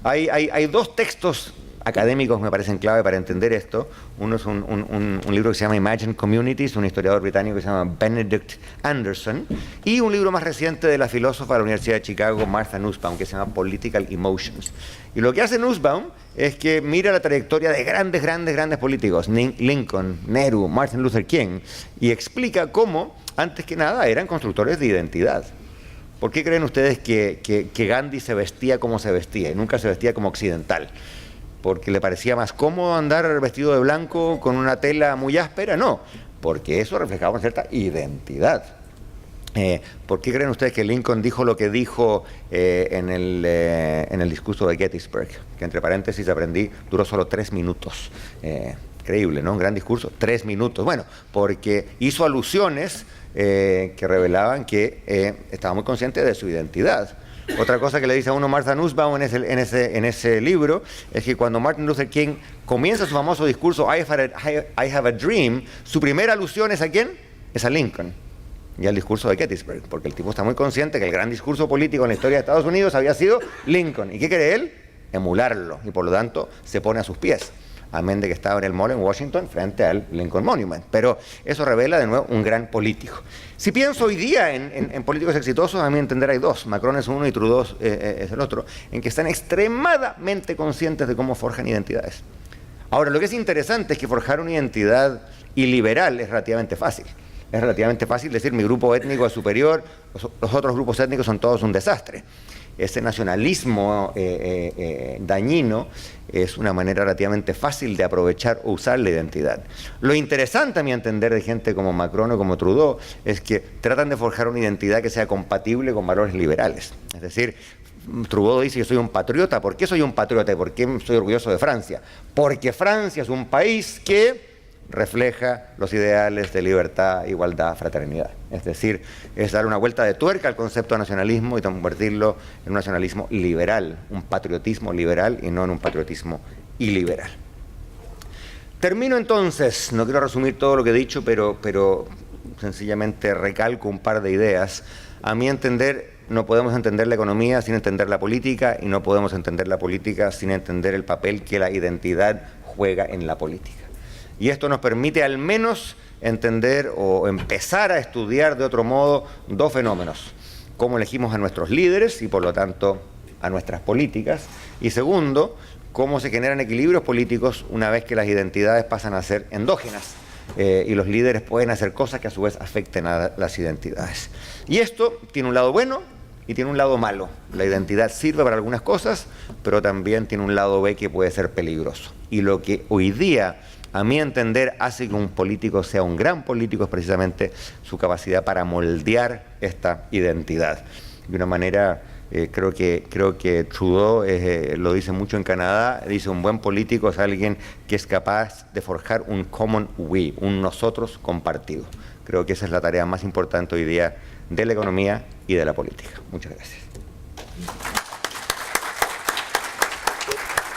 Hay 2 textos académicos que me parecen clave para entender esto. Uno es un libro que se llama Imagine Communities, un historiador británico que se llama Benedict Anderson, y un libro más reciente de la filósofa de la Universidad de Chicago, Martha Nussbaum, que se llama Political Emotions. Y lo que hace Nussbaum es que mira la trayectoria de grandes políticos, Lincoln, Nehru, Martin Luther King, y explica cómo, antes que nada, eran constructores de identidad. ¿Por qué creen ustedes que Gandhi se vestía como se vestía y nunca se vestía como occidental? ¿Porque le parecía más cómodo andar vestido de blanco con una tela muy áspera? No, porque eso reflejaba una cierta identidad. ¿Por qué creen ustedes que Lincoln dijo lo que dijo en el discurso de Gettysburg? Que entre paréntesis aprendí, duró solo 3 minutos. Increíble, ¿no? Un gran discurso, 3 minutos. Bueno, porque hizo alusiones que revelaban que estaba muy consciente de su identidad. Otra cosa que le dice a uno Martha Nussbaum en ese libro es que cuando Martin Luther King comienza su famoso discurso I have a dream, su primera alusión es ¿a quién? Es a Lincoln y al discurso de Gettysburg, porque el tipo está muy consciente que el gran discurso político en la historia de Estados Unidos había sido Lincoln. ¿Y qué quiere él? Emularlo, y por lo tanto se pone a sus pies. Amén de que estaba en el mall en Washington frente al Lincoln Monument. Pero eso revela de nuevo un gran político. Si pienso hoy día en políticos exitosos, a mi entender hay dos. Macron es uno y Trudeau es el otro, en que están extremadamente conscientes de cómo forjan identidades. Ahora, lo que es interesante es que forjar una identidad iliberal es relativamente fácil. Es relativamente fácil decir mi grupo étnico es superior, los otros grupos étnicos son todos un desastre. Ese nacionalismo dañino es una manera relativamente fácil de aprovechar o usar la identidad. Lo interesante, a mi entender, de gente como Macron o como Trudeau, es que tratan de forjar una identidad que sea compatible con valores liberales. Es decir, Trudeau dice, yo soy un patriota. ¿Por qué soy un patriota y por qué soy orgulloso de Francia? Porque Francia es un país que refleja los ideales de libertad, igualdad, fraternidad. Es decir, es dar una vuelta de tuerca al concepto de nacionalismo y convertirlo en un nacionalismo liberal, un patriotismo liberal y no en un patriotismo iliberal. Termino entonces, no quiero resumir todo lo que he dicho, pero sencillamente recalco un par de ideas. A mi entender, no podemos entender la economía sin entender la política y no podemos entender la política sin entender el papel que la identidad juega en la política. Y esto nos permite al menos entender o empezar a estudiar de otro modo dos fenómenos. Cómo elegimos a nuestros líderes y por lo tanto a nuestras políticas. Y segundo, cómo se generan equilibrios políticos una vez que las identidades pasan a ser endógenas. Y los líderes pueden hacer cosas que a su vez afecten a las identidades. Y esto tiene un lado bueno y tiene un lado malo. La identidad sirve para algunas cosas, pero también tiene un lado B que puede ser peligroso. Y lo que hoy día, a mi entender, hace que un político sea un gran político es precisamente su capacidad para moldear esta identidad. De una manera, creo que Trudeau lo dice mucho en Canadá, dice un buen político es alguien que es capaz de forjar un common we, un nosotros compartido. Creo que esa es la tarea más importante hoy día de la economía y de la política. Muchas gracias.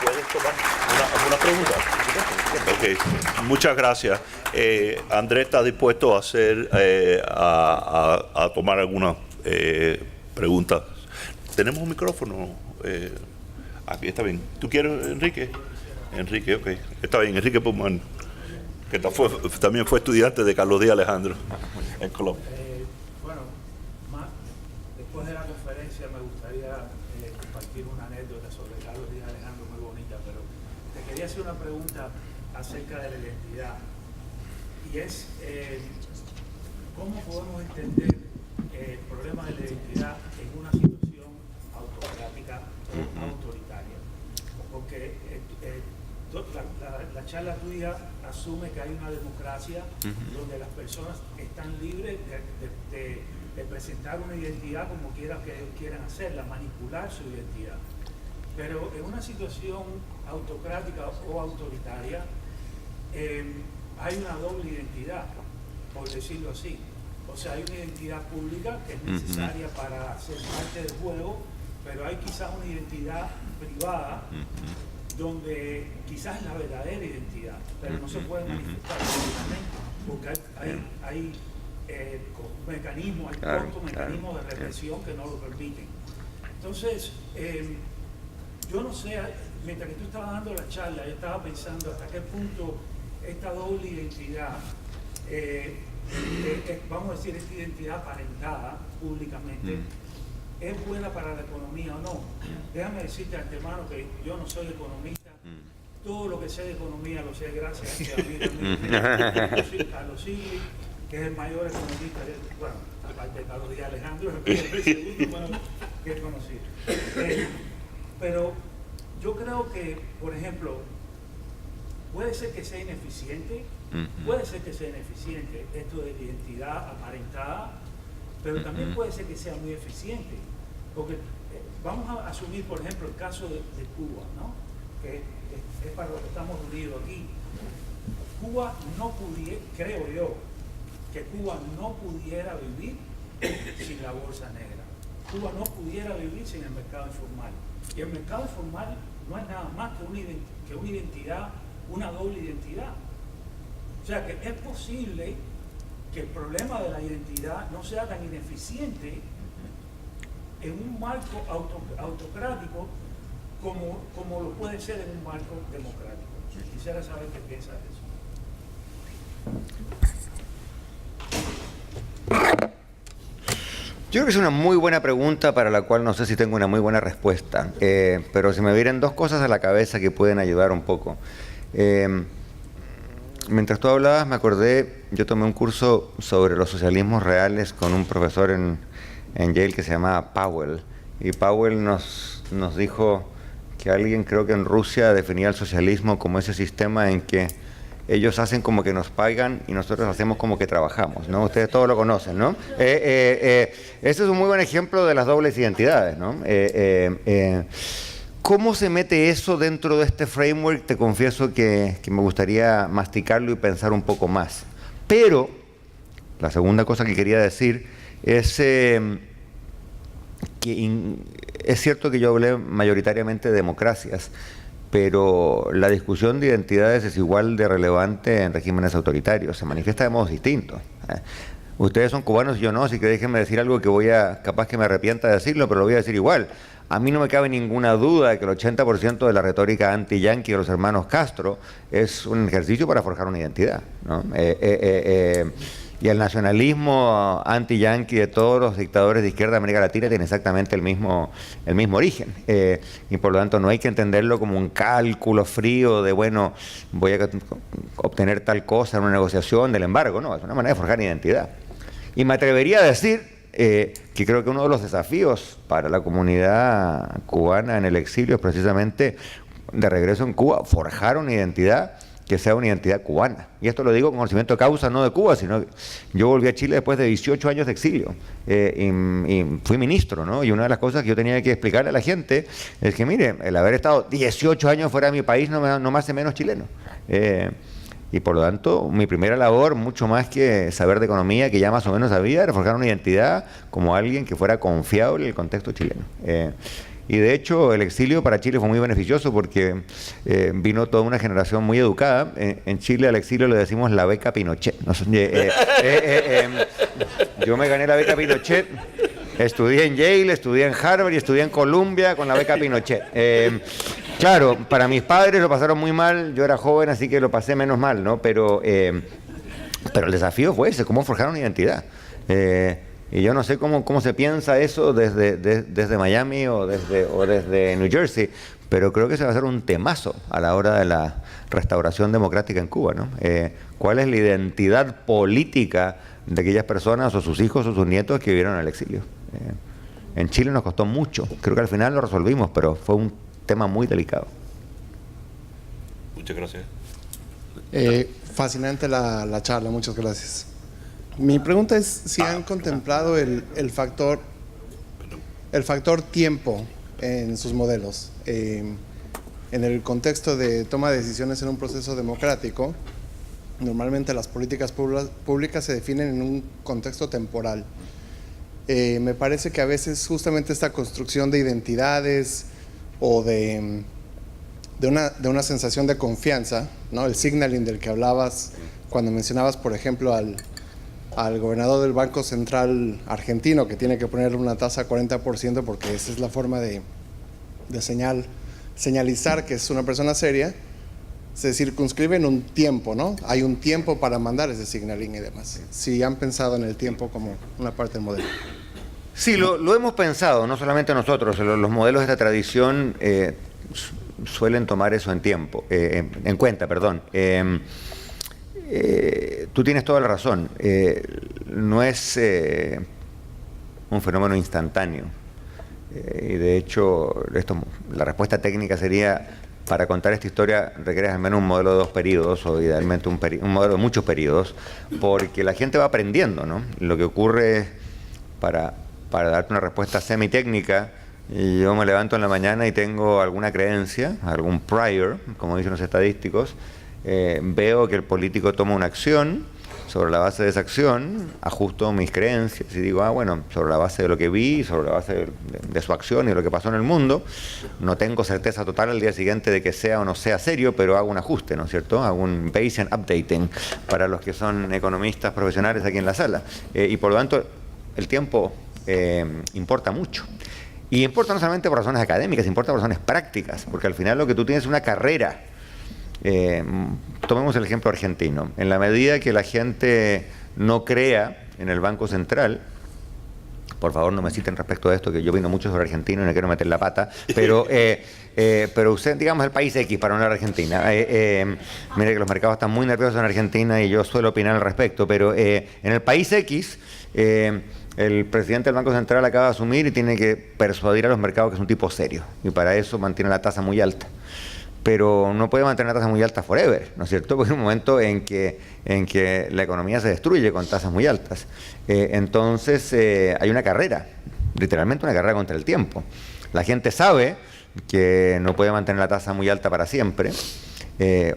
¿Puedes tomar alguna pregunta? Okay. Muchas gracias. Andrés está dispuesto a hacer a tomar algunas preguntas. ¿Tenemos un micrófono? Aquí está bien. ¿Tú quieres, Enrique? Enrique, ok. Está bien, Enrique Pumán, que también fue estudiante de Carlos Díaz Alejandro en Colombia. Bueno, después de la conferencia me gustaría compartir una anécdota sobre Carlos Díaz Alejandro muy bonita, pero te quería hacer una pregunta acerca de la identidad, y es ¿cómo podemos entender el problema de la identidad en una situación autocrática o autoritaria? Porque la charla tuya asume que hay una democracia donde las personas están libres de presentar una identidad como quiera que ellos quieran hacerla, manipular su identidad. Pero en una situación autocrática o autoritaria, hay una doble identidad, por decirlo así. O sea, hay una identidad pública que es necesaria para ser parte del juego, pero hay quizás una identidad privada donde quizás es la verdadera identidad, pero no se puede manifestar públicamente, porque hay mecanismos, hay cortos mecanismos de represión que no lo permiten. Entonces, yo no sé, mientras que tú estabas dando la charla, yo estaba pensando hasta qué punto esta doble identidad, vamos a decir, esta identidad aparentada públicamente, es buena para la economía o no. Déjame decirte de antemano que yo no soy economista. Todo lo que sé de economía lo sé gracias a mi amigo Carlos Sigli, que es el mayor economista aparte de Carlos Díaz Alejandro, es el segundo más que conocí. Pero yo creo que, por ejemplo, puede ser que sea ineficiente, esto de la identidad aparentada, pero también puede ser que sea muy eficiente, porque vamos a asumir, por ejemplo, el caso de Cuba, ¿no? Que es para lo que estamos unidos aquí. Cuba no pudiera, creo yo, que Cuba no pudiera vivir sin la bolsa negra. Cuba no pudiera vivir sin el mercado informal. Y el mercado informal no es nada más que una identidad, una doble identidad. O sea que es posible que el problema de la identidad no sea tan ineficiente en un marco autocrático como lo puede ser en un marco democrático. Quisiera saber qué piensa de eso. Yo creo que es una muy buena pregunta para la cual no sé si tengo una muy buena respuesta, pero se me vienen dos cosas a la cabeza que pueden ayudar un poco. Mientras tú hablabas me acordé, yo tomé un curso sobre los socialismos reales con un profesor en Yale que se llamaba Powell, y Powell nos dijo que alguien, creo que en Rusia, definía el socialismo como ese sistema en que ellos hacen como que nos pagan y nosotros hacemos como que trabajamos, ¿no? Ustedes todos lo conocen, ¿no? Ese es un muy buen ejemplo de las dobles identidades, ¿no? ¿Cómo se mete eso dentro de este framework? Te confieso que me gustaría masticarlo y pensar un poco más. Pero la segunda cosa que quería decir es que es cierto que yo hablé mayoritariamente de democracias, pero la discusión de identidades es igual de relevante en regímenes autoritarios, se manifiesta de modos distintos. Ustedes son cubanos y yo no, así que déjenme decir algo que capaz que me arrepienta de decirlo, pero lo voy a decir igual. A mí no me cabe ninguna duda de que el 80% de la retórica anti-yanqui de los hermanos Castro es un ejercicio para forjar una identidad, ¿no? Y el nacionalismo anti-yanqui de todos los dictadores de izquierda de América Latina tiene exactamente el mismo origen. Y por lo tanto no hay que entenderlo como un cálculo frío de, bueno, voy a obtener tal cosa en una negociación del embargo. No, es una manera de forjar identidad. Y me atrevería a decir que creo que uno de los desafíos para la comunidad cubana en el exilio es precisamente, de regreso en Cuba, forjar una identidad que sea una identidad cubana. Y esto lo digo con conocimiento de causa, no de Cuba, sino que yo volví a Chile después de 18 años de exilio y fui ministro, ¿no? Y una de las cosas que yo tenía que explicarle a la gente es que, mire, el haber estado 18 años fuera de mi país no me hace menos chileno. Y por lo tanto, mi primera labor, mucho más que saber de economía, que ya más o menos sabía, era forjar una identidad como alguien que fuera confiable en el contexto chileno. Y de hecho, el exilio para Chile fue muy beneficioso porque vino toda una generación muy educada. En Chile al exilio le decimos la beca Pinochet. Yo me gané la beca Pinochet, estudié en Yale, estudié en Harvard y estudié en Columbia con la beca Pinochet. Claro, para mis padres lo pasaron muy mal, yo era joven, así que lo pasé menos mal, ¿no? Pero el desafío fue ese, cómo forjar una identidad. Y yo no sé cómo se piensa eso desde Miami o desde New Jersey, pero creo que se va a hacer un temazo a la hora de la restauración democrática en Cuba, ¿no? ¿Cuál es la identidad política de aquellas personas o sus hijos o sus nietos que vivieron en el exilio? En Chile nos costó mucho, creo que al final lo resolvimos, pero fue un tema muy delicado. Muchas gracias. Fascinante la charla, muchas gracias. Mi pregunta es si han contemplado el factor tiempo en sus modelos. En el contexto de toma de decisiones en un proceso democrático, normalmente las políticas públicas se definen en un contexto temporal. Me parece que a veces justamente esta construcción de identidades o de una sensación de confianza, ¿no? El signaling del que hablabas cuando mencionabas, por ejemplo, al gobernador del Banco Central argentino, que tiene que ponerle una tasa 40% porque esa es la forma de señalizar que es una persona seria, se circunscribe en un tiempo, ¿no? Hay un tiempo para mandar ese signaling y demás. Si han pensado en el tiempo como una parte del modelo. Sí, lo hemos pensado, no solamente nosotros, los modelos de esta tradición suelen tomar eso en cuenta. Tú tienes toda la razón. No es un fenómeno instantáneo. Y de hecho, la respuesta técnica sería, para contar esta historia requieres al menos un modelo de 2 periodos, o idealmente un modelo de muchos periodos, porque la gente va aprendiendo, ¿no? Lo que ocurre es, para darte una respuesta semi-técnica, yo me levanto en la mañana y tengo alguna creencia, algún prior, como dicen los estadísticos, veo que el político toma una acción. Sobre la base de esa acción, ajusto mis creencias y digo, bueno, sobre la base de lo que vi, sobre la base de su acción y de lo que pasó en el mundo, no tengo certeza total al día siguiente de que sea o no sea serio, pero hago un ajuste, ¿no es cierto? Hago un Bayesian updating para los que son economistas profesionales aquí en la sala. Y por lo tanto, el tiempo importa mucho. Y importa no solamente por razones académicas, importa por razones prácticas, porque al final lo que tú tienes es una carrera. Tomemos el ejemplo argentino. En la medida que la gente no crea en el Banco Central, por favor no me citen respecto a esto, que yo vino mucho sobre Argentina y no quiero meter la pata, pero usted, digamos el país X para hablar de Argentina. Mire que los mercados están muy nerviosos en Argentina y yo suelo opinar al respecto, pero en el país X, el presidente del Banco Central acaba de asumir y tiene que persuadir a los mercados que es un tipo serio, y para eso mantiene la tasa muy alta. Pero no puede mantener la tasa muy alta forever, ¿no es cierto? Porque hay un momento en que la economía se destruye con tasas muy altas. Entonces hay una carrera, literalmente una carrera contra el tiempo. La gente sabe que no puede mantener la tasa muy alta para siempre,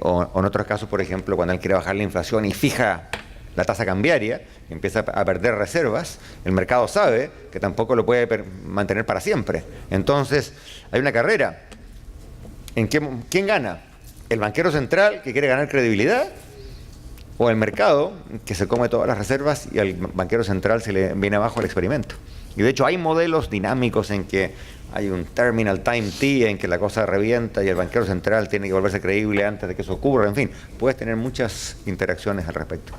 o en otros casos, por ejemplo, cuando él quiere bajar la inflación y fija la tasa cambiaria, empieza a perder reservas, el mercado sabe que tampoco lo puede mantener para siempre. Entonces hay una carrera. ¿Quién gana? ¿El banquero central que quiere ganar credibilidad? ¿O el mercado que se come todas las reservas y al banquero central se le viene abajo el experimento? Y de hecho hay modelos dinámicos en que hay un terminal time T en que la cosa revienta y el banquero central tiene que volverse creíble antes de que eso ocurra. En fin, puedes tener muchas interacciones al respecto.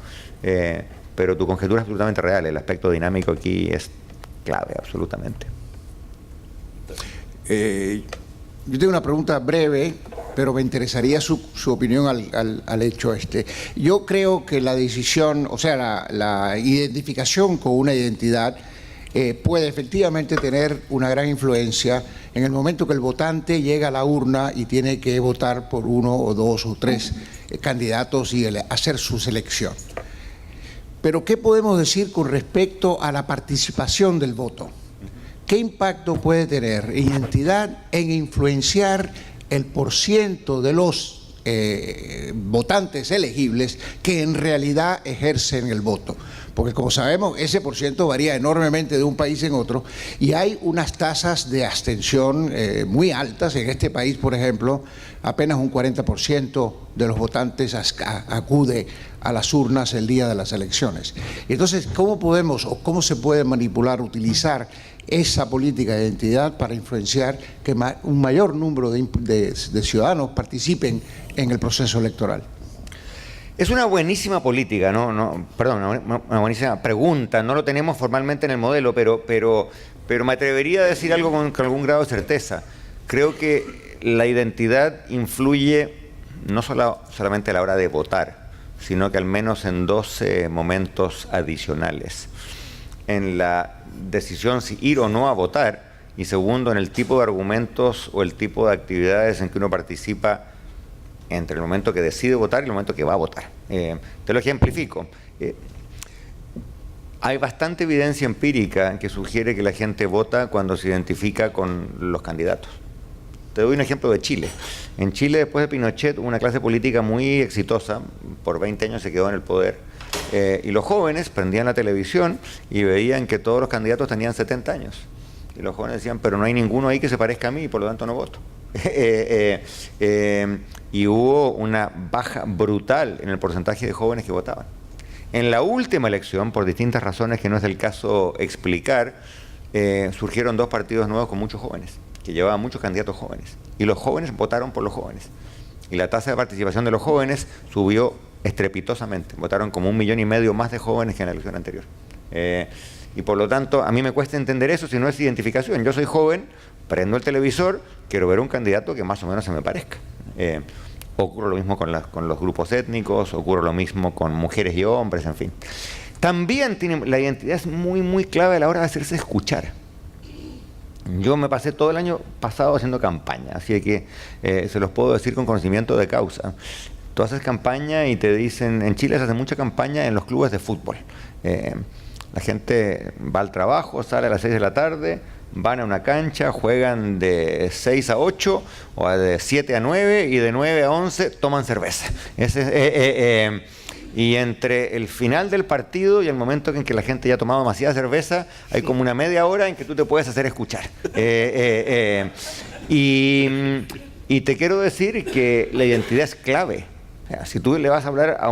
Pero tu conjetura es absolutamente real. El aspecto dinámico aquí es clave, absolutamente. Yo tengo una pregunta breve, pero me interesaría su opinión al hecho este. Yo creo que la decisión, o sea, la identificación con una identidad puede efectivamente tener una gran influencia en el momento que el votante llega a la urna y tiene que votar por 1 o 2 o 3 candidatos y hacer su selección. Pero ¿qué podemos decir con respecto a la participación del voto? ¿Qué impacto puede tener identidad en influenciar el % de los votantes elegibles que en realidad ejercen el voto? Porque como sabemos, ese % varía enormemente de un país en otro y hay unas tasas de abstención muy altas. En este país, por ejemplo, apenas un 40% de los votantes acude a las urnas el día de las elecciones. Entonces, ¿cómo podemos o cómo se puede manipular, utilizar esa política de identidad para influenciar que un mayor número de ciudadanos participen en el proceso electoral? Es una buenísima política, una buenísima pregunta. No lo tenemos formalmente en el modelo, pero me atrevería a decir algo con algún grado de certeza. Creo que la identidad influye no solamente a la hora de votar, sino que al menos en 12 momentos adicionales. En la decisión si ir o no a votar, y segundo, en el tipo de argumentos o el tipo de actividades en que uno participa entre el momento que decide votar y el momento que va a votar. Te lo ejemplifico. Hay bastante evidencia empírica que sugiere que la gente vota cuando se identifica con los candidatos. Te doy un ejemplo de Chile. En Chile, después de Pinochet, hubo una clase política muy exitosa, por 20 años se quedó en el poder, y los jóvenes prendían la televisión y veían que todos los candidatos tenían 70 años. Y los jóvenes decían, pero no hay ninguno ahí que se parezca a mí y por lo tanto no voto. Y hubo una baja brutal en el porcentaje de jóvenes que votaban. En la última elección, por distintas razones que no es el caso explicar, surgieron 2 partidos nuevos con muchos jóvenes, que llevaban muchos candidatos jóvenes. Y los jóvenes votaron por los jóvenes. Y la tasa de participación de los jóvenes subió estrepitosamente. Votaron como 1,5 millones más de jóvenes que en la elección anterior. Y por lo tanto, a mí me cuesta entender eso si no es identificación. Yo soy joven, prendo el televisor, quiero ver un candidato que más o menos se me parezca. Ocurre lo mismo con los grupos étnicos, ocurre lo mismo con mujeres y hombres, en fin. También la identidad es muy, muy clave a la hora de hacerse escuchar. Yo me pasé todo el año pasado haciendo campaña, así que se los puedo decir con conocimiento de causa. Tú haces campaña y te dicen, en Chile se hace mucha campaña en los clubes de fútbol. La gente va al trabajo, sale a las 6 de la tarde, van a una cancha, juegan de 6 a 8 o de 7 a 9 y de 9 a 11 toman cerveza. Y entre el final del partido y el momento en que la gente ya ha tomado demasiada cerveza, hay como una media hora en que tú te puedes hacer escuchar. Y te quiero decir que la identidad es clave. O sea, si tú le vas a hablar a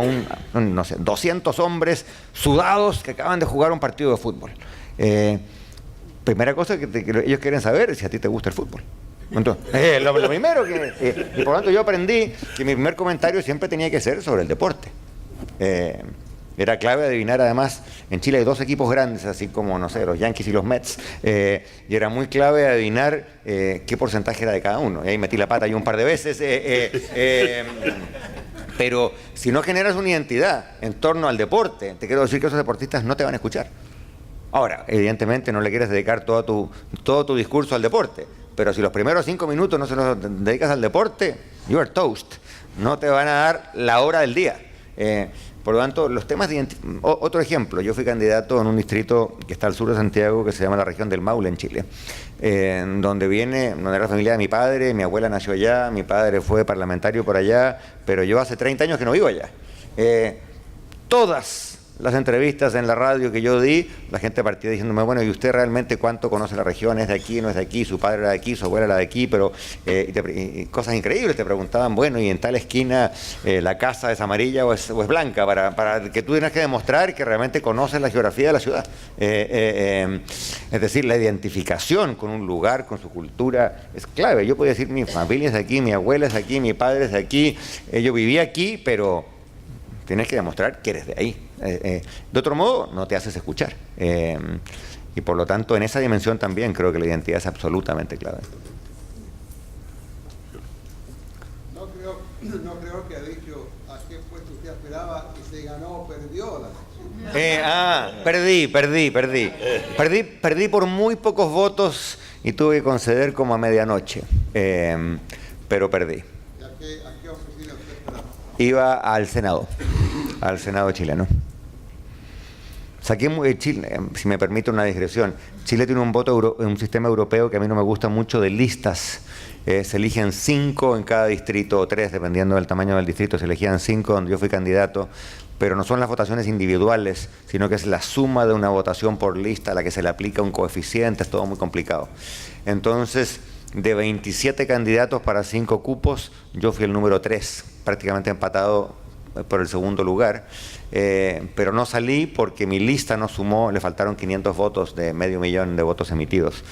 no sé, 200 hombres sudados que acaban de jugar un partido de fútbol, primera cosa que ellos quieren saber es si a ti te gusta el fútbol. Entonces, lo primero y por lo tanto yo aprendí que mi primer comentario siempre tenía que ser sobre el deporte. Era clave adivinar, además, en Chile hay 2 equipos grandes, así como, no sé, los Yankees y los Mets, y era muy clave adivinar qué porcentaje era de cada uno. Y ahí metí la pata yo un par de veces. Pero si no generas una identidad en torno al deporte, te quiero decir que esos deportistas no te van a escuchar. Ahora, evidentemente no le quieres dedicar todo tu discurso al deporte, pero si los primeros 5 minutos no se los dedicas al deporte, you are toast. No te van a dar la hora del día. Por lo tanto, los temas de identidad... Otro ejemplo, yo fui candidato en un distrito que está al sur de Santiago, que se llama la región del Maule, en Chile, donde era la familia de mi padre, mi abuela nació allá, mi padre fue parlamentario por allá, pero yo hace 30 años que no vivo allá. Todas las entrevistas en la radio que yo di, la gente partía diciéndome, bueno, ¿y usted realmente cuánto conoce la región? ¿Es de aquí, no es de aquí? Su padre era de aquí, su abuela era de aquí, pero y cosas increíbles, te preguntaban, bueno, ¿y en tal esquina la casa es amarilla o es blanca? Para que tú tienes que demostrar que realmente conoces la geografía de la ciudad. Es decir, la identificación con un lugar, con su cultura, es clave. Yo podía decir, mi familia es de aquí, mi abuela es de aquí, mi padre es de aquí, yo viví aquí, pero tienes que demostrar que eres de ahí. De otro modo, no te haces escuchar. Y por lo tanto, en esa dimensión también creo que la identidad es absolutamente clave. No creo que ha dicho a qué puesto usted aspiraba y se ganó o perdió la elección. Perdí por muy pocos votos y tuve que conceder como a medianoche. Pero perdí. ¿Y a qué oficina usted esperaba? Iba al Senado chileno. Saqué Chile, si me permite una digresión. Chile tiene un sistema europeo que a mí no me gusta mucho, de listas. Se eligen 5 en cada distrito, o 3, dependiendo del tamaño del distrito. Se elegían 5 donde yo fui candidato, pero no son las votaciones individuales, sino que es la suma de una votación por lista a la que se le aplica un coeficiente. Es todo muy complicado. Entonces, de 27 candidatos para 5 cupos, yo fui el número 3, prácticamente empatado por el segundo lugar, pero no salí porque mi lista no sumó, le faltaron 500 votos de 500.000 de votos emitidos.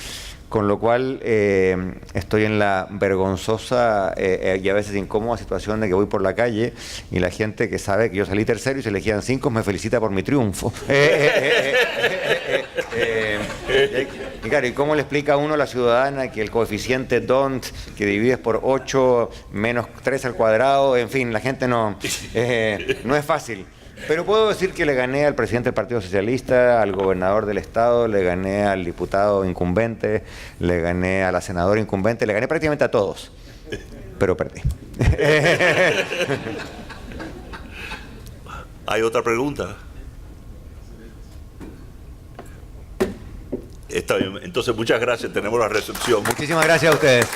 Con lo cual estoy en la vergonzosa y a veces incómoda situación de que voy por la calle y la gente que sabe que yo salí tercero y se elegían 5 me felicita por mi triunfo. Y claro, ¿y cómo le explica a uno a la ciudadana que el coeficiente DONT, que divides por 8 menos 3 al cuadrado, en fin, la gente no es fácil? Pero puedo decir que le gané al presidente del Partido Socialista, al gobernador del estado, le gané al diputado incumbente, le gané a la senadora incumbente, le gané prácticamente a todos, pero perdí. ¿Hay otra pregunta? Está bien, entonces muchas gracias, tenemos la recepción. Muchísimas gracias a ustedes.